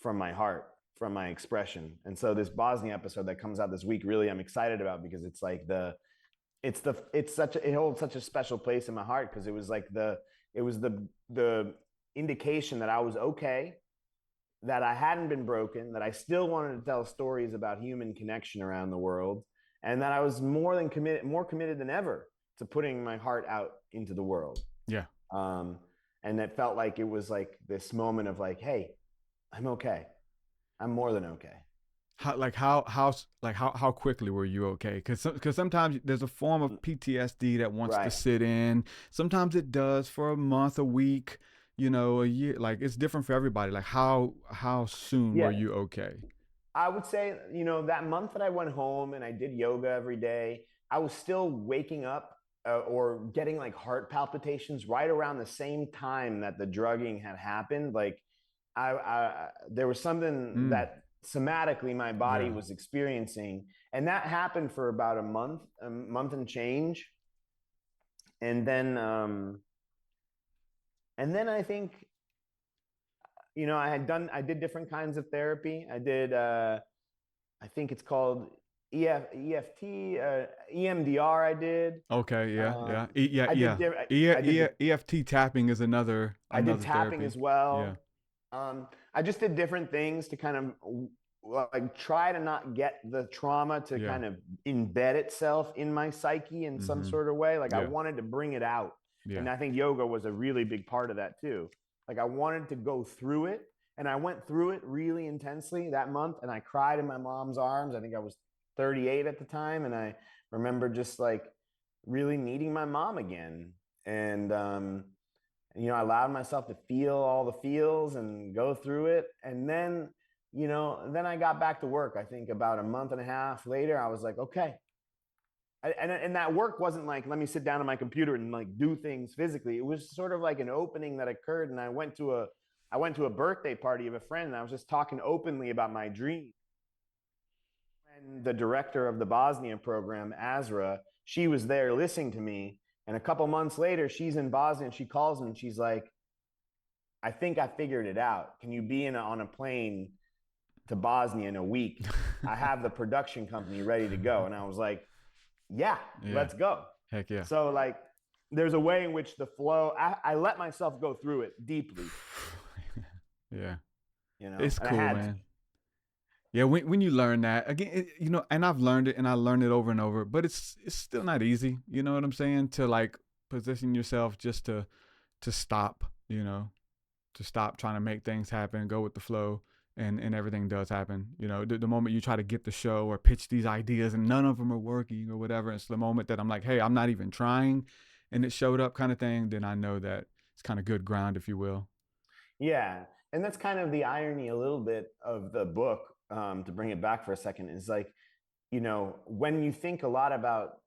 from my heart, from my expression. And so this Bosnia episode that comes out this week, really I'm excited about, because it's like it holds such a special place in my heart, because it was the indication that I was okay, that I hadn't been broken, that I still wanted to tell stories about human connection around the world, and that I was more committed than ever to putting my heart out into the world. Yeah. Um, and that felt like it was like this moment of like, hey, I'm okay. I'm more than okay. How quickly were you okay? Because sometimes there's a form of PTSD that wants to Right. sit in. Sometimes it does for a month, a week, a year. Like it's different for everybody. Like how soon were Yeah. you okay? I would say, that month that I went home and I did yoga every day, I was still waking up or getting like heart palpitations right around the same time that the drugging had happened. Like, there was something Mm, that somatically my body yeah. was experiencing, and that happened for about a month and change, and then I think, I did different kinds of therapy. I did I think it's called EFT, EMDR. I did. Okay. Yeah. Yeah. Um, Yeah. I yeah. did. I did. EFT tapping is I did another tapping therapy. as Yeah. well. I just did different things to kind of like try to not get the trauma to Yeah. kind of embed itself in my psyche in some Mm-hmm. sort of way. Like I Yeah. wanted to bring it out. Yeah. And I think yoga was a really big part of that too. Like I wanted to go through it. And I went through it really intensely that month. And I cried in my mom's arms. I think I was 38 at the time. And I remember just like really needing my mom again. And, I allowed myself to feel all the feels and go through it. And then I got back to work. I think about a month and a half later, I was like, okay. And that work wasn't like, let me sit down on my computer and like do things physically. It was sort of like an opening that occurred. And I went to a birthday party of a friend, and I was just talking openly about my dream. And the director of the Bosnia program, Azra, she was there listening to me. And a couple months later, she's in Bosnia and she calls me and she's like, I think I figured it out. Can you be on a plane to Bosnia in a week? I have the production company ready to go. And I was like, yeah, Yeah. let's go. Heck yeah. So, like, there's a way in which the flow, I let myself go through it deeply, Yeah. It's and I cool, had to. man. Yeah, when you learn that again, and I've learned it, and I learned it over and over, but it's still not easy. You know what I'm saying? To like position yourself just to stop, to stop trying to make things happen, go with the flow, and everything does happen. The moment you try to get the show or pitch these ideas and none of them are working or whatever, it's the moment that I'm like, hey, I'm not even trying, and it showed up, kind of thing. Then I know that it's kind of good ground, if you will. Yeah. And that's kind of the irony a little bit of the book, to bring it back for a second, is like, when you think a lot about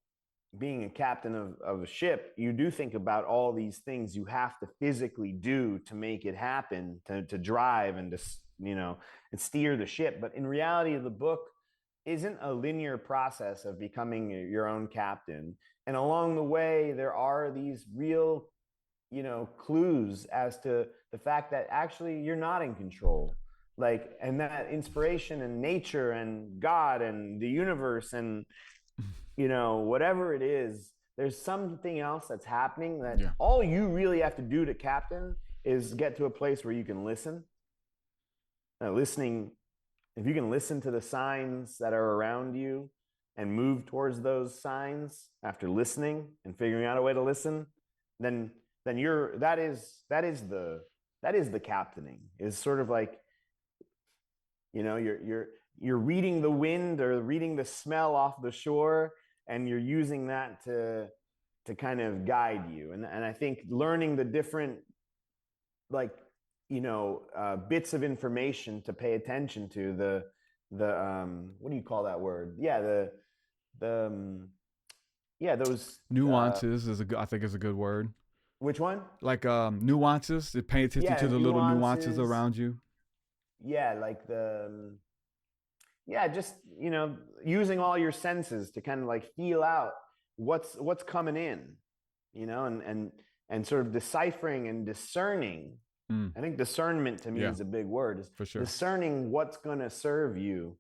being a captain of a ship, you do think about all these things you have to physically do to make it happen, to drive and to, and steer the ship. But in reality, the book isn't a linear process of becoming your own captain. And along the way, there are these real, clues as to the fact that actually you're not in control. Like, and that inspiration and nature and God and the universe and, whatever it is, there's something else that's happening, that Yeah. all you really have to do to captain is get to a place where you can listen. Listening, if you can listen to the signs that are around you and move towards those signs after listening and figuring out a way to listen, then that is the captaining. Is sort of like, you're reading the wind or reading the smell off the shore, and you're using that to kind of guide you. And I think learning the different, like, bits of information to pay attention to, the what do you call that word? Yeah, the yeah, those Nuances I think is a good word. which one? Like nuances, to pay attention to Yeah, the little nuances nuances. around you. Yeah, like just using all your senses to kind of like feel out what's coming in, and sort of deciphering and discerning. Mm, I think discernment to me yeah, is a big word, is for sure. discerning what's going to serve you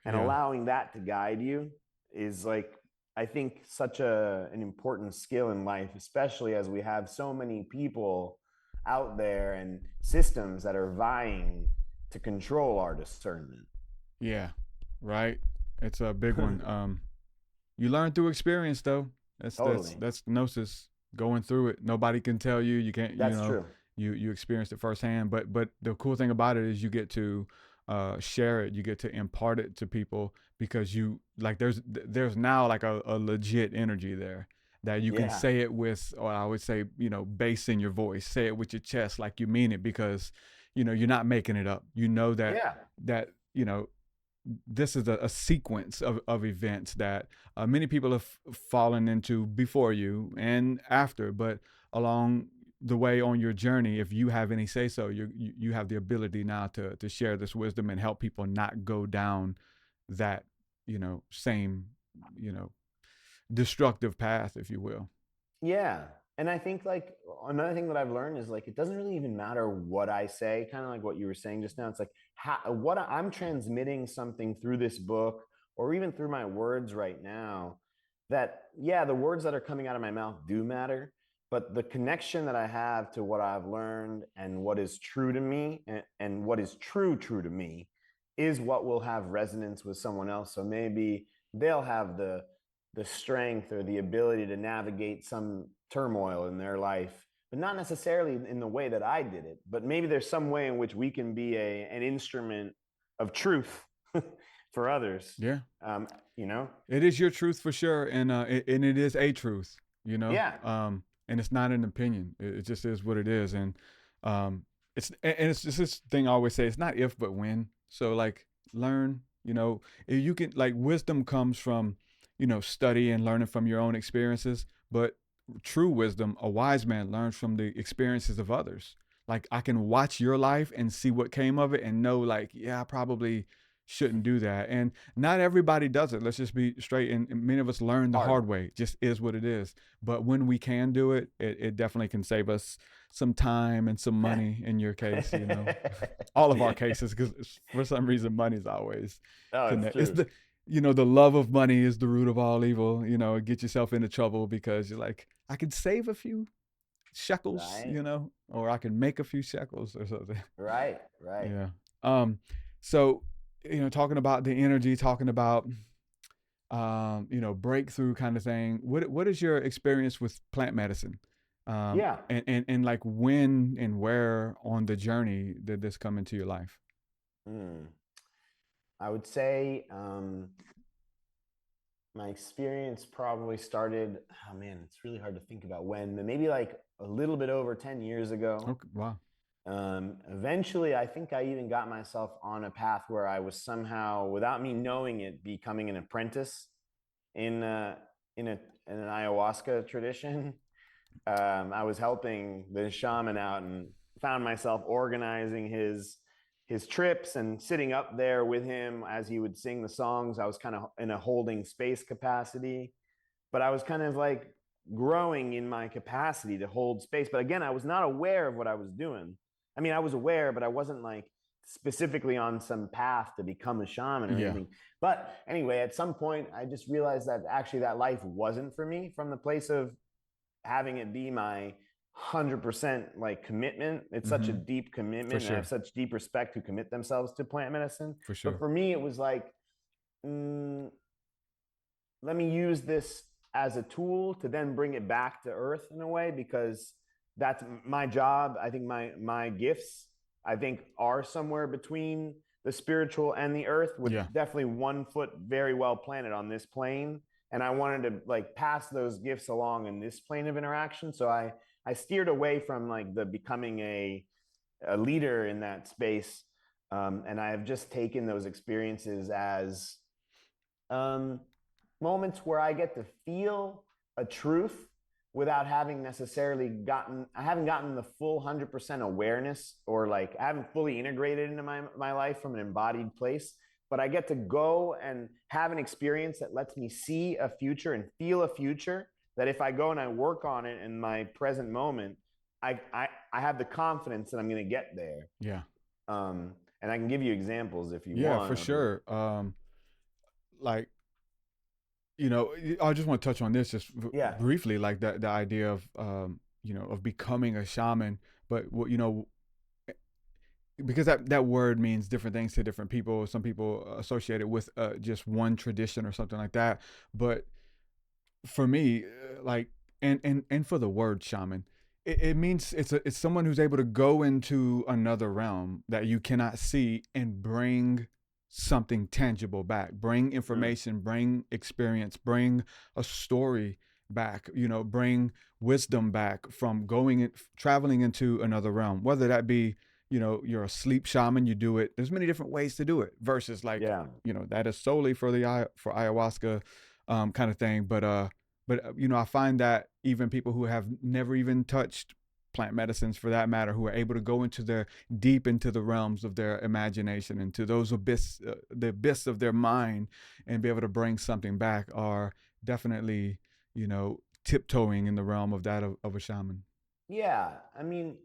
and Yeah. allowing that to guide you is like, I think, such an important skill in life, especially as we have so many people out there and systems that are vying to control our discernment. Yeah. Right. It's a big one. You learn through experience, though. That's Totally. that's gnosis. Going through it, nobody can tell you. You can't. That's true. You experienced it firsthand. But the cool thing about it is you get to share it. You get to impart it to people because you like. There's now like a legit energy there that you can Yeah. say it with, or I would say, bass in your voice. Say it with your chest like you mean it because you're not making it up. You know Yeah. that this is a sequence of events that many people have fallen into before you and after, but along the way on your journey, if you have any say so, you have the ability now to share this wisdom and help people not go down that same you know destructive path, if you will. Yeah. And I think like another thing that I've learned is like it doesn't really even matter what I say, kind of like what you were saying just now. It's like what I'm transmitting something through this book or even through my words right now, that yeah, the words that are coming out of my mouth do matter, but the connection that I have to what I've learned and what is true to me, and what is true to me, is what will have resonance with someone else. So maybe they'll have the strength or the ability to navigate some turmoil in their life, but not necessarily in the way that I did it. But maybe there's some way in which we can be an instrument of truth for others. Yeah, Um, you know? it is your truth for sure, and it is a truth, Yeah. and it's not an opinion. It just is what it is, and um, it's just this thing I always say. It's not if but when. So like learn, if you can like wisdom comes from study and learning from your own experiences, but true wisdom, a wise man learns from the experiences of others. Like I can watch your life and see what came of it and know like yeah I probably shouldn't do that. And not everybody does it. Let's just be straight. And many of us learn the Hard. hard way. It just is what it is. But when we can do it, it definitely can save us some time and some money in your case, all of our cases, because for some reason, money's always Oh, it's connect. It's true. the love of money is the root of all evil, get yourself into trouble because you're like, I could save a few shekels, Right. or I can make a few shekels or something. Right. Right. Yeah. So, talking about the energy, talking about, breakthrough kind of thing. What is your experience with plant medicine? Yeah. And like when and where on the journey did this come into your life? Mm. I would say my experience probably started, oh man, it's really hard to think about when, but maybe like a little bit over 10 years ago. Okay. Wow. Eventually, I think I even got myself on a path where I was somehow, without me knowing it, becoming an apprentice in in a in an ayahuasca tradition. I was helping the shaman out and found myself organizing his trips and sitting up there with him as he would sing the songs. I was kind of in a holding space capacity, but I was kind of like growing in my capacity to hold space. But again, I was not aware of what I was doing. I mean, I was aware, but I wasn't like specifically on some path to become a shaman or Yeah. anything. But anyway, at some point, I just realized that actually that life wasn't for me, from the place of having it be my 100% like commitment. It's such a Mm-hmm. deep For commitment, and I have sure. such deep respect who commit themselves to plant medicine. For But sure. for me, it was like, mm, let me use this as a tool to then bring it back to earth in a way, because that's my job. I think my gifts, I think, are somewhere between the spiritual and the earth, with Yeah. definitely one foot very well planted on this plane. And I wanted to like pass those gifts along in this plane of interaction. So I steered away from like the becoming a leader in that space. And I have just taken those experiences as um, moments where I get to feel a truth without having necessarily I haven't gotten the full 100% awareness, or like I haven't fully integrated into my life from an embodied place. but I get to go and have an experience that lets me see a future and feel a future that if I go and I work on it in my present moment, I have the confidence that I'm going to get there. Yeah. And I can give you examples if you Yeah, for want. sure. Like, I just want to touch on this just Yeah, briefly, like the idea of, of becoming a shaman. But because that word means different things to different people. Some people associate it with just one tradition or something like that. But for me, like, and for the word shaman, it means it's someone who's able to go into another realm that you cannot see and bring something tangible back, bring mm, information, bring experience, bring a story back, bring wisdom back from traveling into another realm, whether that be, you're a sleep shaman, you do it, there's many different ways to do it versus like, yeah, that is solely for for ayahuasca kind of thing. But I find that even people who have never even touched plant medicines, for that matter, who are able to go into deep into the realms of their imagination, into the abyss of their mind, and be able to bring something back, are definitely, tiptoeing in the realm of that of a shaman. yeah. I mean,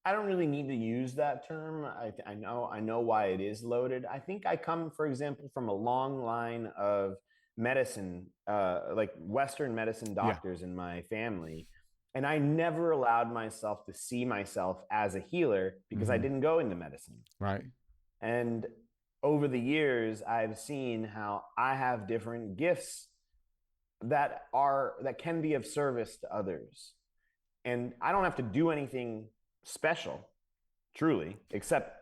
I don't really need to use that term. I know why it is loaded. I think I come, for example, from a long line of medicine, like Western medicine Yeah. doctors in my family, and I never allowed myself to see myself as a healer because I Mm-hmm. didn't go into medicine. Right. And over the years, I've seen how I have different gifts that can be of service to others, and I don't have to do anything special, truly, except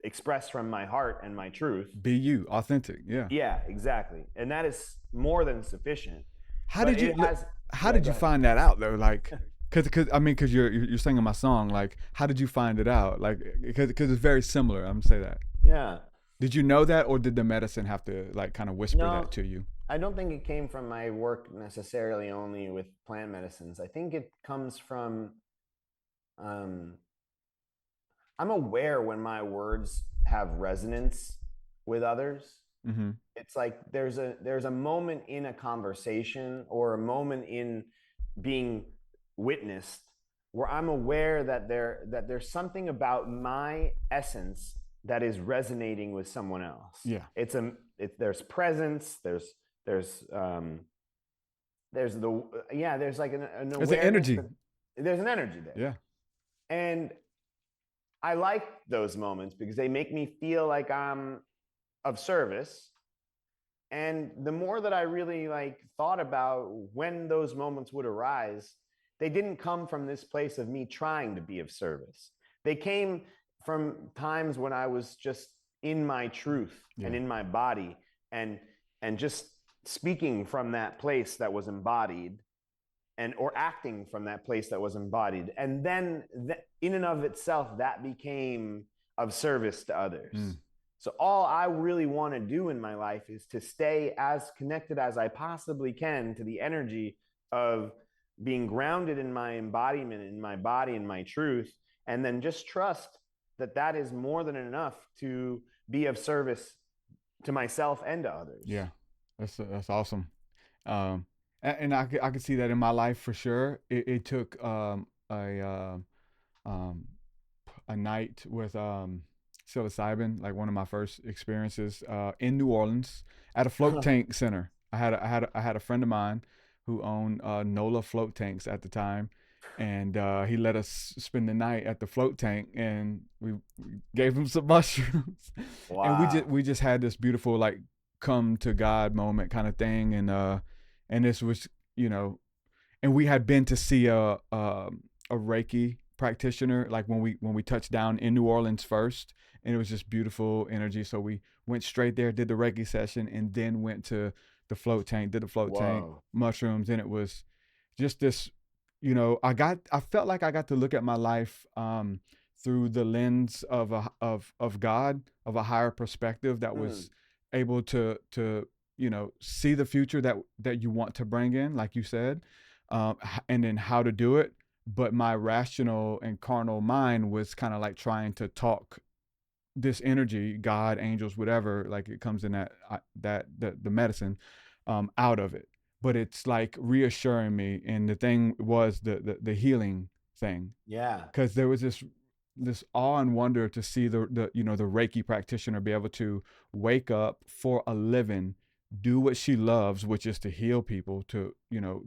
express from my heart and my truth. Be you, authentic. Yeah. Yeah, exactly, and that is more than sufficient. How But did it you look? has, How yeah. did Go you ahead. find that out though? Like, because you're singing my song. Like, how did you find it out? Like, because it's very similar. I'm gonna say that. Yeah. Did you know that, or did the medicine have to like kind of whisper that No, to you? I don't think it came from my work necessarily only with plant medicines. I think it comes from um, I'm aware when my words have resonance with others. Mm-hmm. It's like there's a moment in a conversation or a moment in being witnessed where I'm aware that there's something about my essence that is resonating with someone else. Yeah. There's presence, there's the yeah, there's like an It's an awareness energy. that there's an energy there. Yeah. And I like those moments because they make me feel like I'm of service. And the more that I really like thought about when those moments would arise, they didn't come from this place of me trying to be of service. They came from times when I was just in my truth and Yeah. in my body, and just speaking from that place that was embodied, and or acting from that place that was embodied, and then in and of itself that became of service to others. Mm. So all I really want to do in my life is to stay as connected as I possibly can to the energy of being grounded in my embodiment, in my body, in my truth, and then just trust that that is more than enough to be of service to myself and to others. Yeah. That's awesome. Um, and I could see that in my life for sure. It took um, a night with psilocybin, like one of my first experiences in New Orleans at a float tank center. I had a friend of mine who owned NOLA float tanks at the time, and he let us spend the night at the float tank, and we gave him some mushrooms, and Wow. we just had this beautiful like come to God moment kind of thing, and this was you know and we had been to see a Reiki practitioner like when we touched down in New Orleans first, and it was just beautiful energy. So we went straight there, did the Reiki session, and then went to the float tank, did the float tank, Whoa. mushrooms, and it was just this. I felt like I got to look at my life through the lens of of God, of a higher perspective that Mm, was able to see the future that you want to bring in, like you said, and then how to do it. But my rational and carnal mind was kind of like trying to talk this energy, God, angels, whatever, like it comes in that the medicine out of it. But it's like reassuring me, and the thing was the healing thing, Yeah. because there was this awe and wonder to see the the Reiki practitioner be able to wake up for a living, do what she loves, which is to heal people, to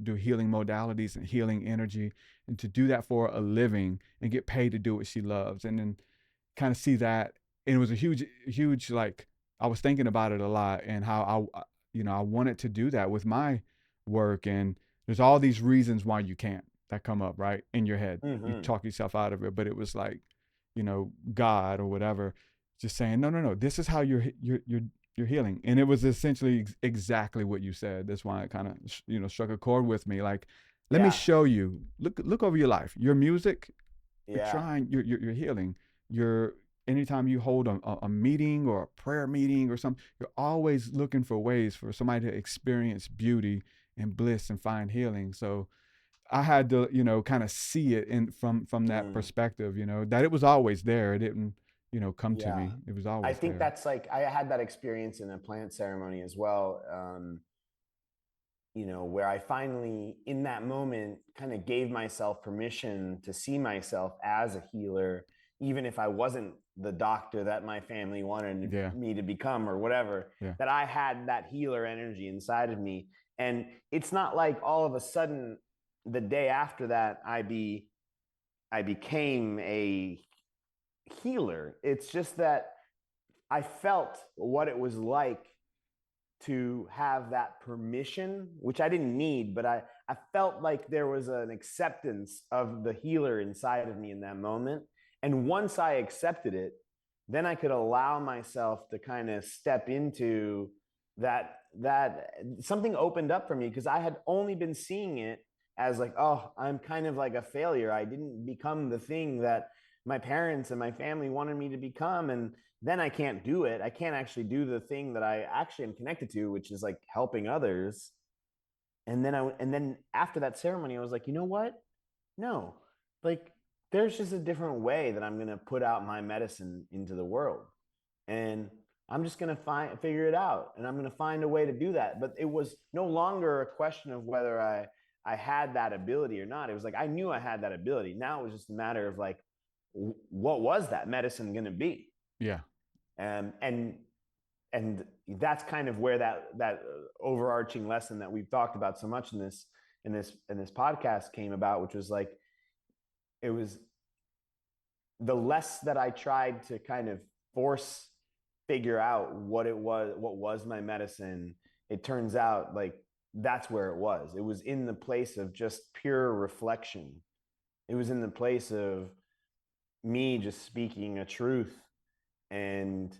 do healing modalities and healing energy, and to do that for a living and get paid to do what she loves, and then kind of see that. And it was a huge, like, I was thinking about it a lot, and how I wanted to do that with my work. And there's all these reasons why you can't, that come up right in your head. You Hmm. talk yourself out of it, but it was like, God or whatever, just saying, no, no, no, this is how you're healing. And it was essentially exactly what you said. That's why it kind of struck a chord with me. Like, let me Yeah. show you. Look over your life. Your music, you're Yeah. trying. You're healing. You're Anytime you hold a meeting or a prayer meeting or something, you're always looking for ways for somebody to experience beauty and bliss and find healing. So I had to, kind of see it in from that Mm. perspective, that it was always there. It didn't, come to Yeah. me. It was I always think there. that's like, I had that experience in a plant ceremony as well. Where I finally, in that moment, kind of gave myself permission to see myself as a healer, even if I wasn't the doctor that my family wanted Yeah, me to become or whatever, yeah, that I had that healer energy inside of me. And it's not like all of a sudden the day after that I became a healer. It's just that I felt what it was like to have that permission, which I didn't need, but I felt like there was an acceptance of the healer inside of me in that moment. And once I accepted it, then I could allow myself to kind of step into that something opened up for me, because I had only been seeing it as like, oh, I'm kind of like a failure. I didn't become the thing that my parents and my family wanted me to become. And then I can't do it. I can't actually do the thing that I actually am connected to, which is like helping others. And then after that ceremony, I was like, you know what? No, like there's just a different way that I'm gonna put out my medicine into the world, and I'm just gonna figure it out, and I'm gonna find a way to do that. But it was no longer a question of whether I had that ability or not. It was like I knew I had that ability. Now it was just a matter of like, what was that medicine gonna be? yeah, Um, and and that's kind of where that overarching lesson that we've talked about so much in this podcast came about, which was like, it was the less that I tried to kind of force figure out what was my medicine. It turns out like that's where it was in the place of just pure reflection. It was in the place of me just speaking a truth and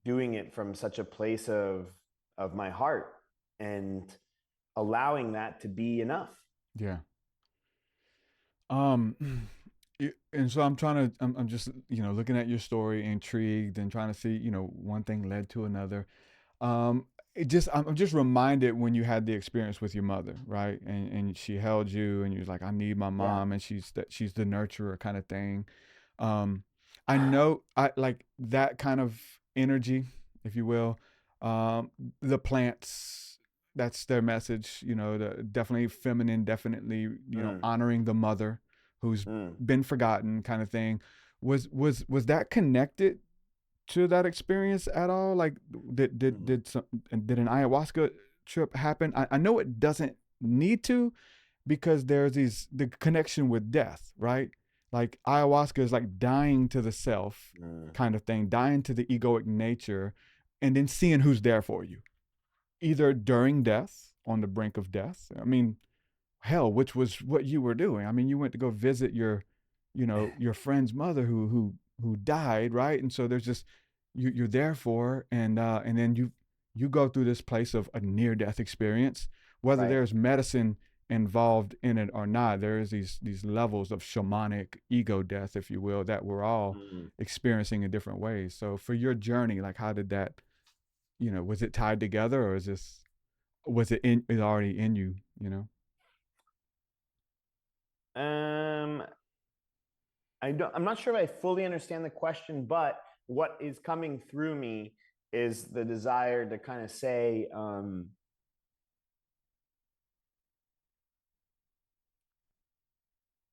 doing it from such a place of my heart, and allowing that to be enough. yeah. Um, and so I'm just, looking at your story, intrigued, and trying to see, one thing led to another. Um, I'm just reminded when you had the experience with your mother, right? And she held you, and you was like, I need my Yeah. mom, and she's the nurturer kind of thing. Um, I know I like that kind of energy, if you will. Um, the plants, that's their message, definitely feminine, definitely, Mm, honoring the mother who's mm, been forgotten kind of thing. Was that connected to that experience at all? Like, mm, did an ayahuasca trip happen? I know it doesn't need to, because there's the connection with death, right? Like ayahuasca is like dying to the self mm. kind of thing, dying to the egoic nature, and then seeing who's there for you, either during death, on the brink of death. I mean, hell, which was what you were doing. I mean, you went to go visit your friend's mother who died, right? And so there's just you're there for, and then you go through this place of a near death experience, whether Right. there's medicine involved in it or not. There is these levels of shamanic ego death, if you will, that we're all Mm. experiencing in different ways. So for your journey, like, how did that, was it tied together, or was it already in you, Um, I'm not sure if I fully understand the question, but what is coming through me is the desire to kind of say,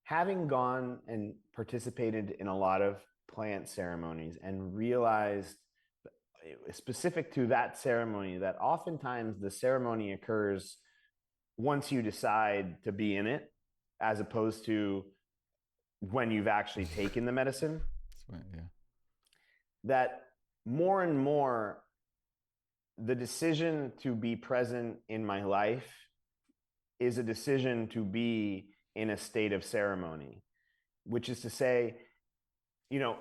having gone and participated in a lot of plant ceremonies and realized, specific to that ceremony, that oftentimes the ceremony occurs once you decide to be in it, as opposed to when you've actually taken the medicine. Right, yeah. That more and more, the decision to be present in my life is a decision to be in a state of ceremony, which is to say, you know,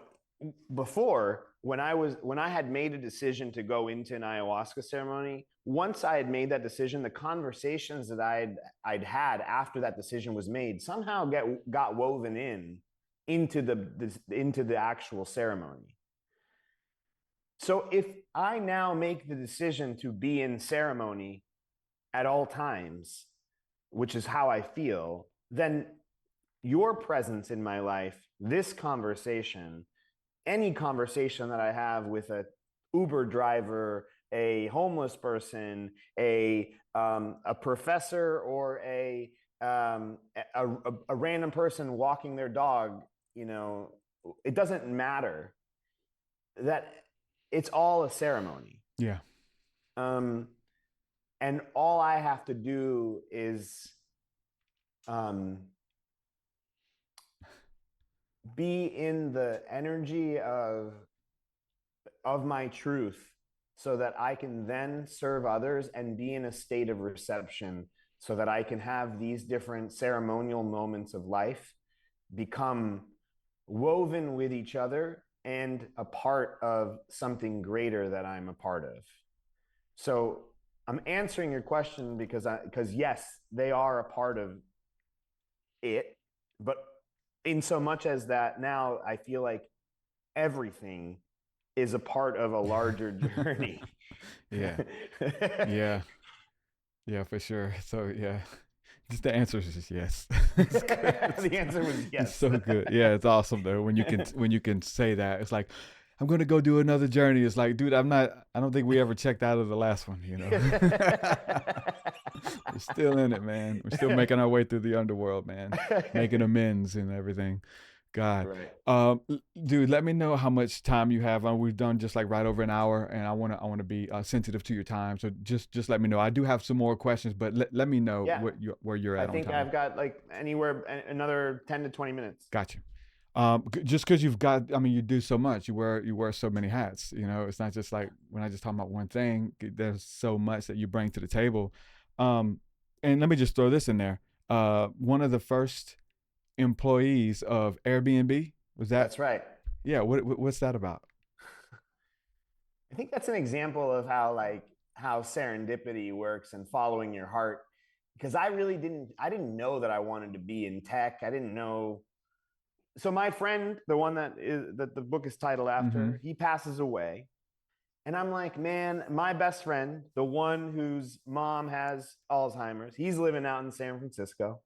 before, when I had made a decision to go into an ayahuasca ceremony, once I had made that decision, the conversations that I'd had after that decision was made somehow got woven into the actual ceremony. So if I now make the decision to be in ceremony at all times, which is how I feel, then your presence in my life, this conversation, any conversation that I have with a Uber driver, a homeless person, a professor, or a random person walking their dog, it doesn't matter. That it's all a ceremony. Yeah. And all I have to do is be in the energy of my truth, so that I can then serve others and be in a state of reception, so that I can have these different ceremonial moments of life become woven with each other and a part of something greater that I'm a part of. So I'm answering your question because yes, they are a part of it, but in so much as that now I feel like everything is a part of a larger journey. Yeah. Yeah. Yeah, for sure. So yeah. Just the answer is just yes. It's good. The answer was It's yes. so good. Yeah, it's awesome though when you can say that. It's like I'm gonna go do another journey. It's like, dude, I don't think we ever checked out of the last one, you know. We're still in it, man. We're still making our way through the underworld, man. Making amends and everything. God. Right. Dude, let me know how much time you have. We've done just like right over an hour, and I wanna be sensitive to your time. So just let me know. I do have some more questions, but let me know Yeah. where you're I at on think time. I've got like anywhere another 10 to 20 minutes. Gotcha. Just because you've got, I mean, you do so much. You wear so many hats. You know, it's not just like when I just talk about one thing. There's so much that you bring to the table. Um, and let me just throw this in there. One of the first employees of Airbnb was that. That's right. Yeah. What's that about? I think that's an example of how serendipity works and following your heart. Because I didn't know that I wanted to be in tech. I didn't know. So my friend, the one that the book is titled Mm-hmm. after, he passes away. And I'm like, man, my best friend, the one whose mom has Alzheimer's, he's living out in San Francisco.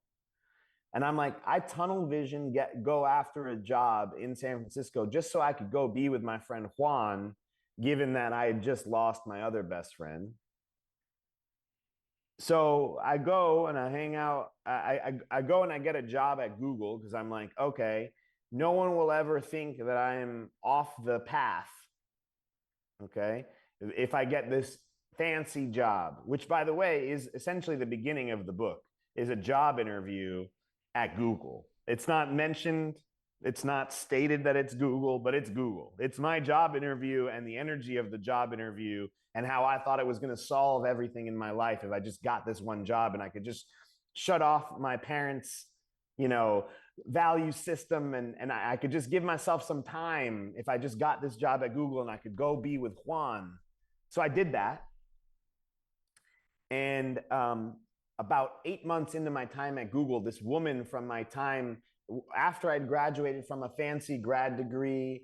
And I'm like, I tunnel vision go after a job in San Francisco just so I could go be with my friend Juan, given that I had just lost my other best friend. So I go and I hang out. I go and I get a job at Google because I'm like, okay, no one will ever think that I am off the path. Okay. If I get this fancy job, which by the way is essentially the beginning of the book, is a job interview at Google. It's not mentioned, it's not stated that it's Google, but it's Google. It's my job interview and the energy of the job interview and how I thought it was going to solve everything in my life if I just got this one job and I could just shut off my parents, value system, and I could just give myself some time if I just got this job at Google and I could go be with Juan. So I did that. And about 8 months into my time at Google, this woman from my time after I'd graduated from a fancy grad degree,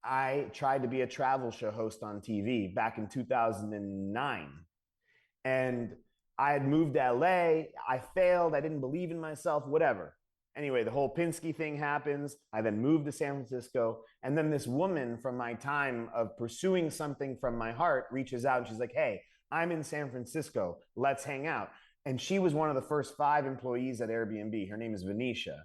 I tried to be a travel show host on TV back in 2009. And I had moved to LA. I failed. I didn't believe in myself, whatever. Anyway, the whole Pinsky thing happens. I then moved to San Francisco. And then this woman from my time of pursuing something from my heart reaches out and she's like, hey, I'm in San Francisco. Let's hang out. And she was one of the first 5 employees at Airbnb. Her name is Venetia.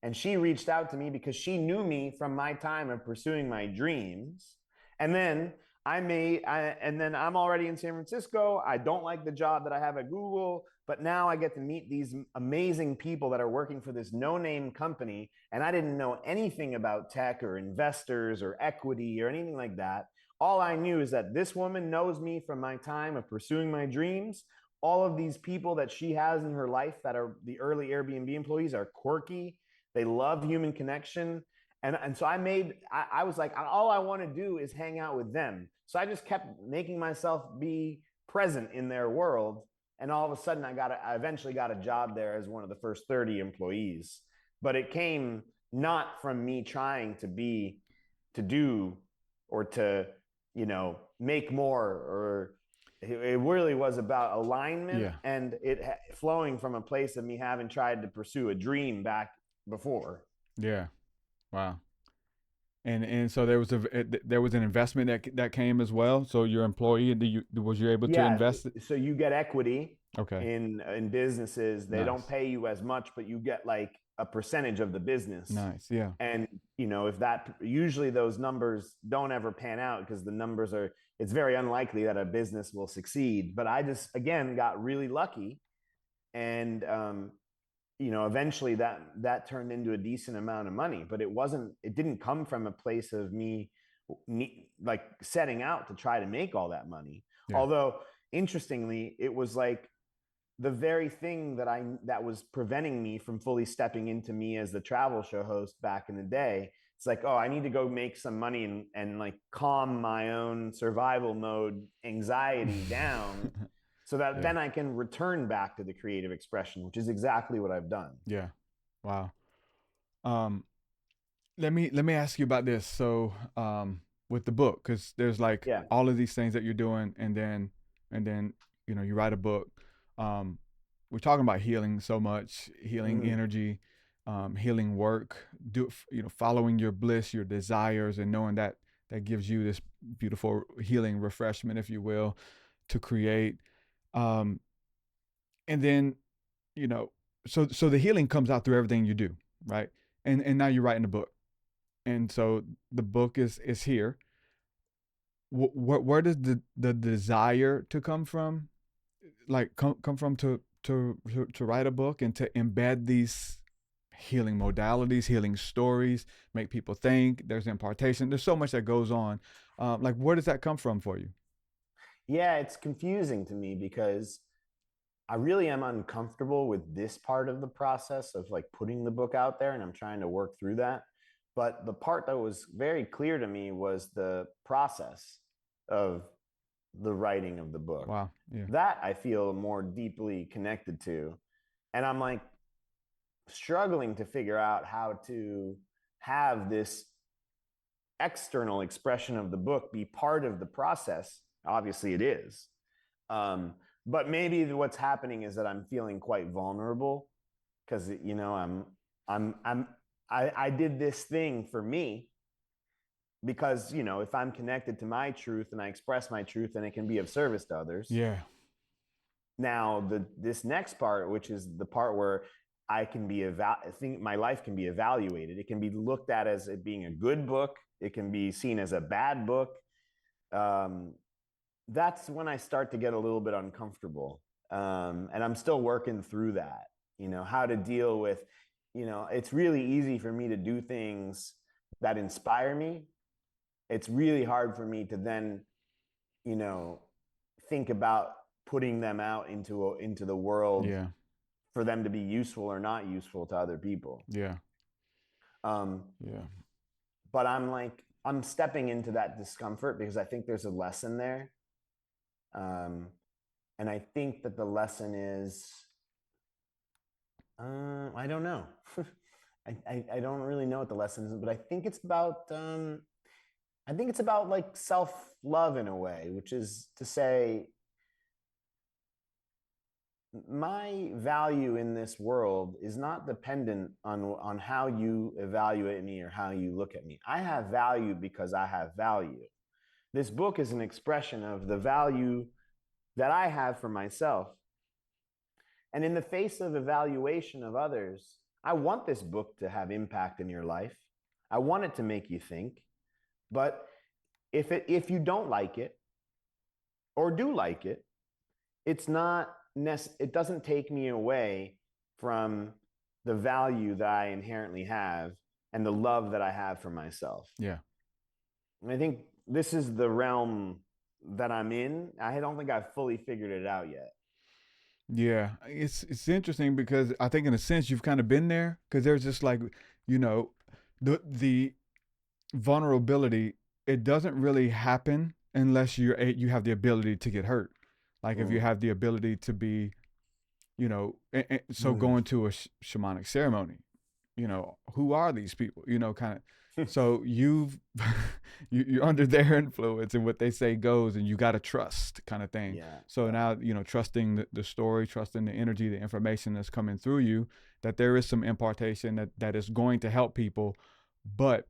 And she reached out to me because she knew me from my time of pursuing my dreams. And then and then I'm already in San Francisco. I don't like the job that I have at Google, but now I get to meet these amazing people that are working for this no-name company, and I didn't know anything about tech or investors or equity or anything like that. All I knew is that this woman knows me from my time of pursuing my dreams. All of these people that she has in her life that are the early Airbnb employees are quirky. They love human connection. And so I was like, all I want to do is hang out with them. So I just kept making myself be present in their world. And all of a sudden, I eventually got a job there as one of the first 30 employees. But it came not from me trying to do, or to, make more, or it really was about alignment, Yeah. and it flowing from a place of me having tried to pursue a dream back before. Yeah. Wow. And so there was an investment that came as well. So your employee, was you able to Yeah, invest it? so you get equity Okay. in businesses. They don't Nice. pay you as much, but you get like a percentage of the business. Nice. Yeah. And if that, usually those numbers don't ever pan out because the numbers are, it's very unlikely that a business will succeed. But I just again got really lucky, and eventually that turned into a decent amount of money. But it didn't come from a place of me like setting out to try to make all that money. Yeah. Although interestingly, it was like the very thing that was preventing me from fully stepping into me as the travel show host back in the day. It's like, oh, I need to go make some money and like calm my own survival mode anxiety down, so that Yeah. then I can return back to the creative expression, which is exactly what I've done. Yeah. Wow. Um, let me ask you about this. So, with the book, because there's like Yeah. all of these things that you're doing, and then you write a book. Um, we're talking about healing so much, healing Mm-hmm. energy, healing work, following your bliss, your desires, and knowing that that gives you this beautiful healing refreshment, if you will, to create. Um, and then you know, so the healing comes out through everything you do, right? And now you're writing a book, and so the book is here. Where does the desire to come from, like come from to write a book and to embed these healing modalities, healing stories, make people think? There's impartation. There's so much that goes on. Like, where does that come from for you? Yeah, it's confusing to me because I really am uncomfortable with this part of the process of like putting the book out there, and I'm trying to work through that. But the part that was very clear to me was the process of the writing of the book. Wow. Yeah. That I feel more deeply connected to. And I'm like struggling to figure out how to have this external expression of the book be part of the process. Obviously, it is. But maybe what's happening is that I'm feeling quite vulnerable because I'm I did this thing for me because if I'm connected to my truth and I express my truth, then it can be of service to others. Yeah. Now this next part, which is the part where I think my life can be evaluated. It can be looked at as it being a good book. It can be seen as a bad book. Um, that's when I start to get a little bit uncomfortable. And I'm still working through that, how to deal with, it's really easy for me to do things that inspire me. It's really hard for me to then, you know, think about putting them out into the world Yeah. for them to be useful or not useful to other people. Yeah. Um, Yeah. but I'm stepping into that discomfort because I think there's a lesson there. Um, and I think that the lesson is, I don't know. I don't really know what the lesson is, but I think it's about like self love in a way, which is to say, my value in this world is not dependent on how you evaluate me or how you look at me. I have value because I have value. This book is an expression of the value that I have for myself. And in the face of evaluation of others, I want this book to have impact in your life. I want it to make you think. But if you don't like it or do like it, it's not it doesn't take me away from the value that I inherently have and the love that I have for myself. Yeah. And I think this is the realm that I'm in. I don't think I've fully figured it out yet. Yeah, it's interesting because I think in a sense you've kind of been there because there's just like, you know, the vulnerability, it doesn't really happen unless you have the ability to get hurt. Like if you Mm. have the ability to be, so Mm. going to a shamanic ceremony, who are these people, kind of. So you're under their influence and what they say goes, and you got to trust, kind of thing. Yeah, So yeah. now, trusting the story, trusting the energy, the information that's coming through you, that there is some impartation that is going to help people. But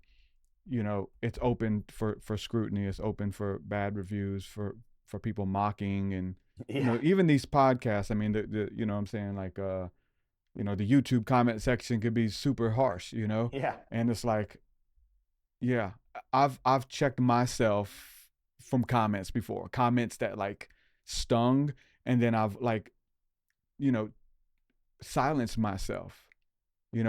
it's open for scrutiny, it's open for bad reviews, for people mocking, and Yeah, even these podcasts. I mean, the what I'm saying, like, the YouTube comment section could be super harsh, yeah. and it's like, yeah, I've checked myself from comments before, comments that like stung, and then I've like, you know silenced myself,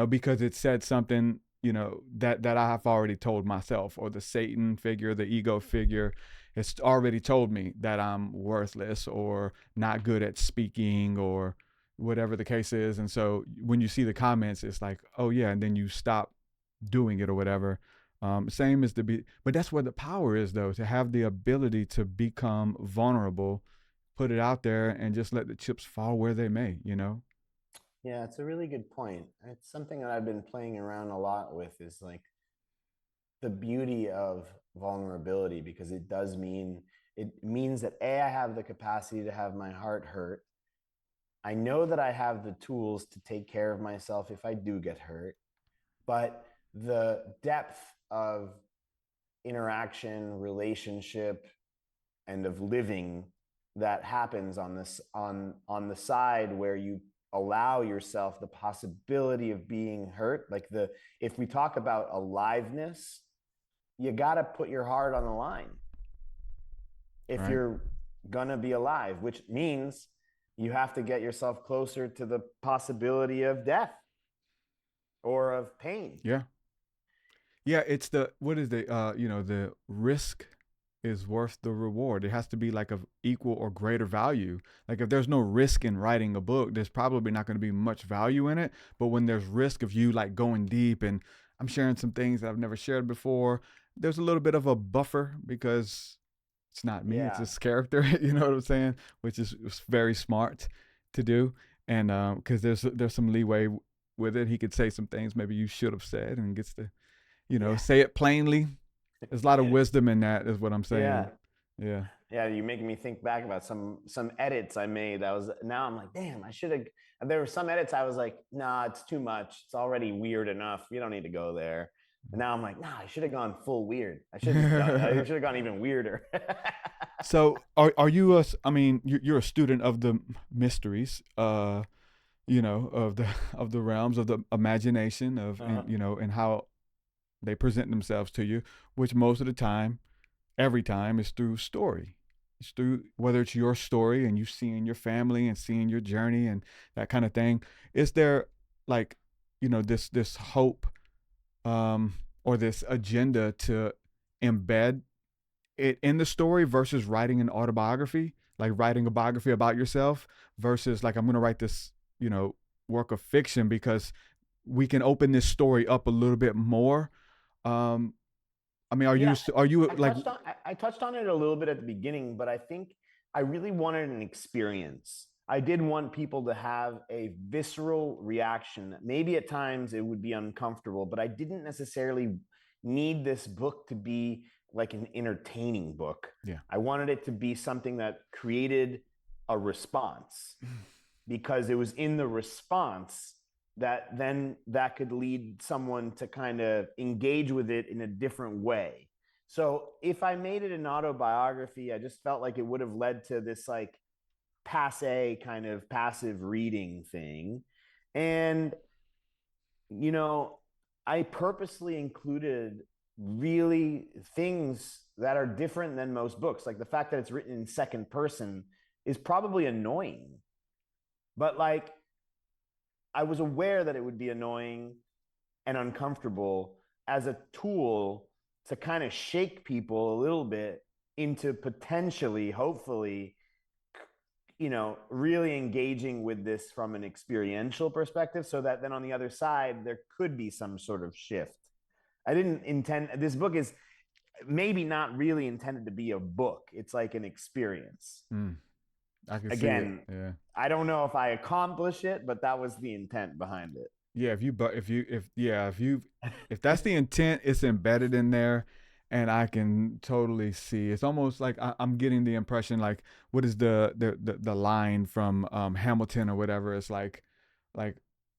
because it said something, that I have already told myself, or the Satan figure, the ego figure, has already told me that I'm worthless or not good at speaking or whatever the case is. And so when you see the comments, it's like, oh yeah, and then you stop doing it or whatever. Same as but that's where the power is, though, to have the ability to become vulnerable, put it out there, and just let the chips fall where they may. Yeah, it's a really good point. It's something that I've been playing around a lot with is like the beauty of vulnerability because it means that A, I have the capacity to have my heart hurt. I know that I have the tools to take care of myself if I do get hurt, but the depth of interaction, relationship, and of living that happens on the side where you allow yourself the possibility of being hurt, like the if we talk about aliveness, you got to put your heart on the line if Right. you're gonna be alive, which means you have to get yourself closer to the possibility of death or of pain. Yeah. Yeah, it's the what is the risk is worth the reward. It has to be like of equal or greater value. Like if there's no risk in writing a book, there's probably not going to be much value in it. But when there's risk of you like going deep and I'm sharing some things that I've never shared before, there's a little bit of a buffer because it's not me, it's Yeah, this character, you know what I'm saying? Which is very smart to do. And because there's some leeway with it. He could say some things maybe you should have said and gets to yeah, say it plainly. There's a lot of wisdom in that, is what I'm yeah. saying. Yeah. Yeah, you're making me think back about some edits I made. That was now I'm like, damn, I should have. There were some edits I was like, nah, it's too much. It's already weird enough. You don't need to go there. And now I'm like, nah, I should have gone full weird. I should have gone even weirder. So are you I mean, you're a student of the mysteries, of the realms of the imagination of, Uh-huh. and how they present themselves to you, which most of the time, every time, is through story. It's through, whether it's your story and you seeing your family and seeing your journey and that kind of thing. Is there like, this hope, or this agenda to embed it in the story versus writing an autobiography, like writing a biography about yourself versus like, I'm going to write this, work of fiction because we can open this story up a little bit more. Um, I mean, Yeah, are you like, I touched on it a little bit at the beginning, but I think I really wanted an experience. I did want people to have a visceral reaction. Maybe at times it would be uncomfortable, but I didn't necessarily need this book to be like an entertaining book. yeah, I wanted it to be something that created a response. because it was in the response that could lead someone to kind of engage with it in a different way. So if I made it an autobiography, I just felt like it would have led to this like passe kind of passive reading thing. And, you know, I purposely included really things that are different than most books. Like the fact that it's written in second person is probably annoying, but like I was aware that it would be annoying and uncomfortable as a tool to kind of shake people a little bit into potentially, hopefully, really engaging with this from an experiential perspective, so that then on the other side, there could be some sort of shift. I didn't intend, this book is maybe not really intended to be a book. It's like an experience. I can see it. Again, Yeah. I don't know if I accomplish it, but that was the intent behind it. Yeah, if that's the intent, it's embedded in there, and I can totally see. It's almost like I'm getting the impression like what is the line from Hamilton or whatever? It's like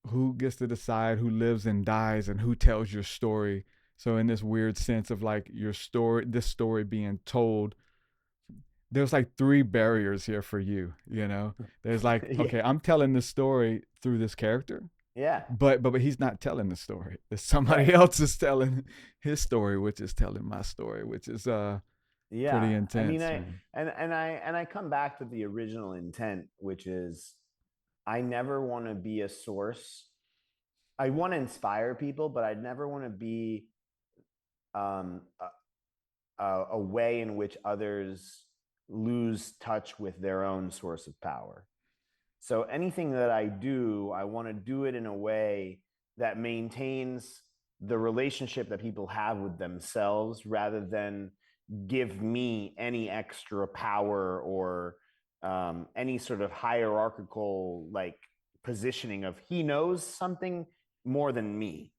who gets to decide who lives and dies and who tells your story. So in this weird sense of like your story, this story being told, there's like three barriers here for you. There's like, Yeah. okay, I'm telling this story through this character, Yeah. but he's not telling the story. Somebody Right. else is telling his story, which is telling my story, which is pretty Yeah. I mean, intense, man. I come back to the original intent, which is I never want to be a source. I want to inspire people, but I never want to be um, a way in which others lose touch with their own source of power. So anything that I do, I want to do it in a way that maintains the relationship that people have with themselves rather than give me any extra power or any sort of hierarchical like positioning of he knows something more than me.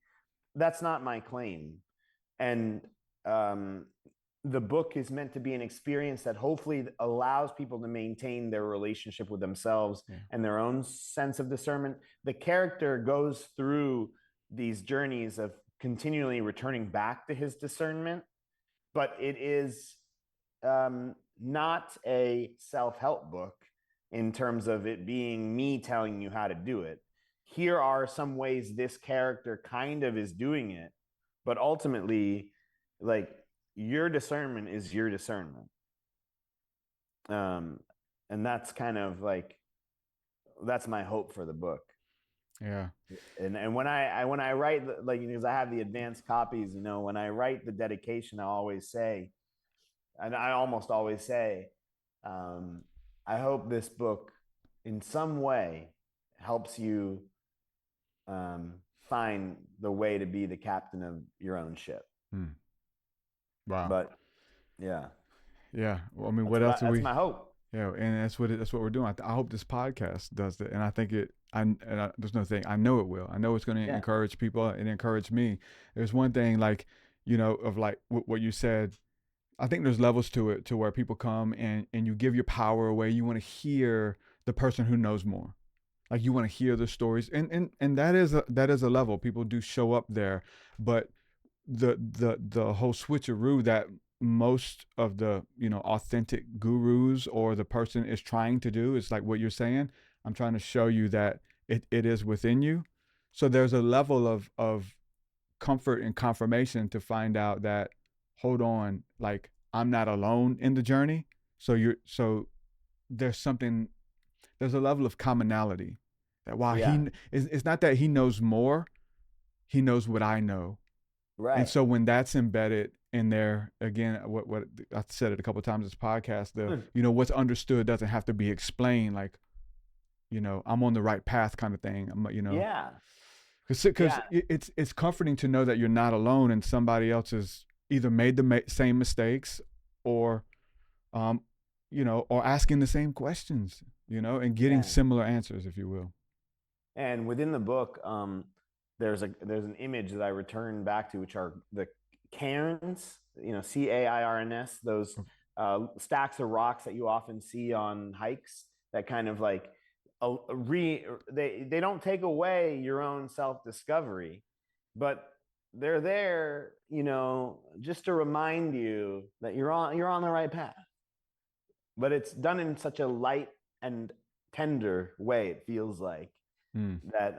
That's not my claim. And um, the book is meant to be an experience that hopefully allows people to maintain their relationship with themselves Yeah. and their own sense of discernment. The character goes through these journeys of continually returning back to his discernment, but it is not a self-help book in terms of it being me telling you how to do it. Here are some ways this character kind of is doing it, but ultimately, like, your discernment is your discernment. Um, and that's kind of like that's my hope for the book. Yeah. And when I write, like, because I have the advanced copies, when I write the dedication, I always say, and I almost always say, um, I hope this book in some way helps you um, find the way to be the captain of your own ship. Hmm. Wow. But yeah, Yeah. Well, I mean, what else do that's we? my hope. Yeah, and that's what we're doing. I hope this podcast does that, and I think it. There's no thing. I know it will. I know it's going to Yeah, encourage people and encourage me. There's one thing, like, of like what you said. I think there's levels to it, to where people come and you give your power away. You want to hear the person who knows more. Like, you want to hear the stories, and that is a level. People do show up there, but the whole switcheroo that most of the authentic gurus or the person is trying to do is like what you're saying. I'm trying to show you that it is within you. So there's a level of comfort and confirmation to find out that, hold on, like, I'm not alone in the journey. So there's something, there's a level of commonality that while yeah, it's not that he knows more, he knows what I know. And right. so when that's embedded in there, again, what I said it a couple of times in this podcast, what's understood doesn't have to be explained. Like, I'm on the right path, kind of thing. Yeah, Because yeah, it's comforting to know that you're not alone, and somebody else has either made the same mistakes, or um, or asking the same questions, and getting yeah. similar answers, if you will. And within the book, there's an image that I return back to, which are the cairns, CAIRNS, those stacks of rocks that you often see on hikes that kind of like they don't take away your own self discovery, but they're there, just to remind you that you're on the right path. But it's done in such a light and tender way. It feels like Mm. that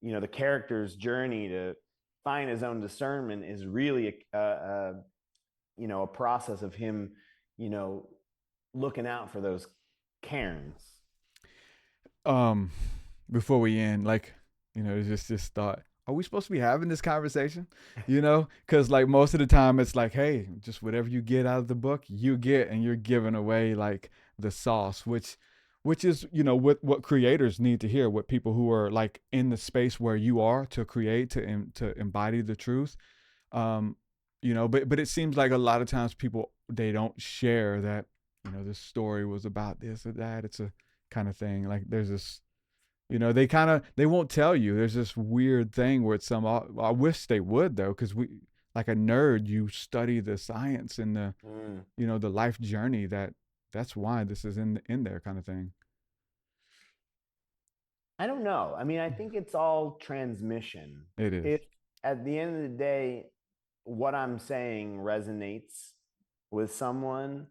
the character's journey to find his own discernment is really a process of him, you know, looking out for those cairns. Um, before we end, like, it's just this thought. Are we supposed to be having this conversation? Because like most of the time it's like, hey, just whatever you get out of the book, you get, and you're giving away like the sauce, which is what creators need to hear, what people who are like in the space where you are to create, to embody the truth. Um, but it seems like a lot of times people, they don't share that, this story was about this or that. It's a kind of thing. Like there's this, they won't tell you. There's this weird thing where I wish they would though, because we, like a nerd, you study the science and the, Mm. the life journey, that's why this is in there, kind of thing. I don't know. I mean, I think it's all transmission. It is. If at the end of the day, what I'm saying resonates with someone,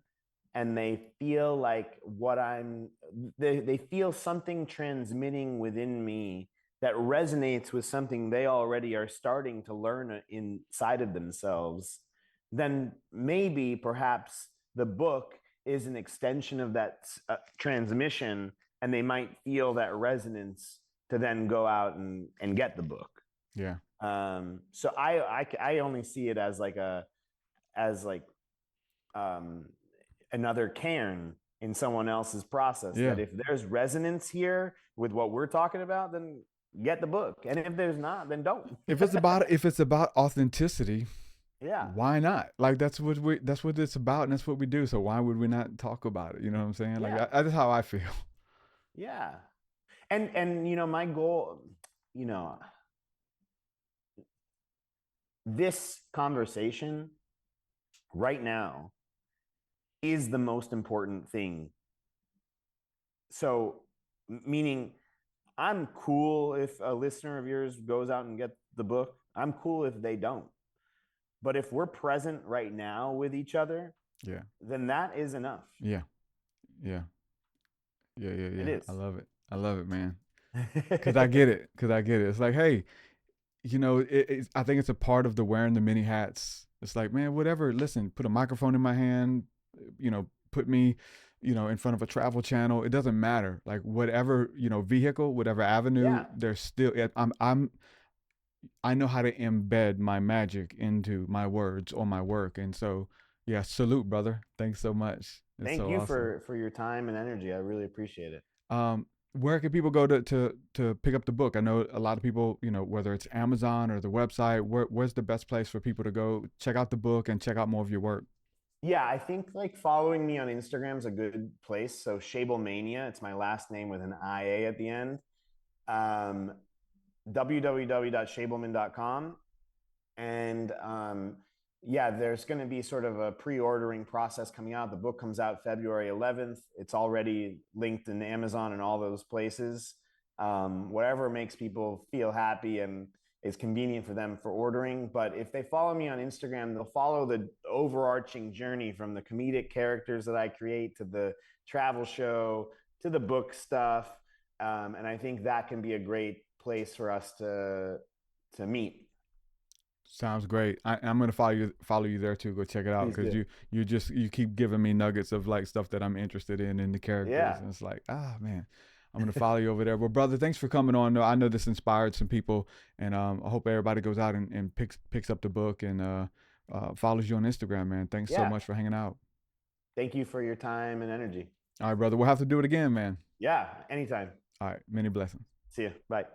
and they feel like they feel something transmitting within me that resonates with something they already are starting to learn inside of themselves, then maybe perhaps the book is an extension of that transmission, and they might feel that resonance to then go out and get the book. Yeah. So I only see it as like um, another cairn in someone else's process. Yeah. That if there's resonance here with what we're talking about, then get the book, and if there's not, then don't. If it's about authenticity, Yeah, why not? Like that's what it's about, and that's what we do. So why would we not talk about it? You know what I'm saying? Like yeah, that's how I feel. yeah. And my goal, you know, this conversation right now is the most important thing. So, meaning, I'm cool if a listener of yours goes out and get the book. I'm cool if they don't. But if we're present right now with each other, Yeah. then that is enough. Yeah. Yeah. Yeah. Yeah. It Yeah. I is. love it. I love it, man. Cause I get it. Cause I get it. It's like, hey, I think it's a part of the wearing the many hats. It's like, man, whatever. Listen, put a microphone in my hand. Put me, in front of a travel channel. It doesn't matter. Like whatever, vehicle, whatever avenue. Yeah. There's still. I know how to embed my magic into my words or my work, and so yeah, salute, brother. Thanks so much. It's Thank so you awesome. for your time and energy. I really appreciate it. Where can people go to pick up the book? I know a lot of people, whether it's Amazon or the website. Where's the best place for people to go check out the book and check out more of your work? Yeah, I think like following me on Instagram is a good place. So Schabelmania, it's my last name with an IA at the end. Um, www.schabelman.com. And yeah, there's going to be sort of a pre-ordering process coming out. The book comes out February 11th. It's already linked in Amazon and all those places. Whatever makes people feel happy and is convenient for them for ordering. But if they follow me on Instagram, they'll follow the overarching journey from the comedic characters that I create to the travel show to the book stuff. And I think that can be a great place for us to meet. Sounds great. I'm gonna follow you there too. Go check it out Please because do. you keep giving me nuggets of like stuff that I'm interested in the characters, Yeah. and it's like, man, I'm gonna follow you over there. Well, brother, thanks for coming on. I know this inspired some people, and I hope everybody goes out and picks up the book and follows you on Instagram, man. Thanks so Yeah. much for hanging out. Thank you for your time and energy. All right, brother. We'll have to do it again, man. Yeah. Anytime. All right. Many blessings. See you. Bye.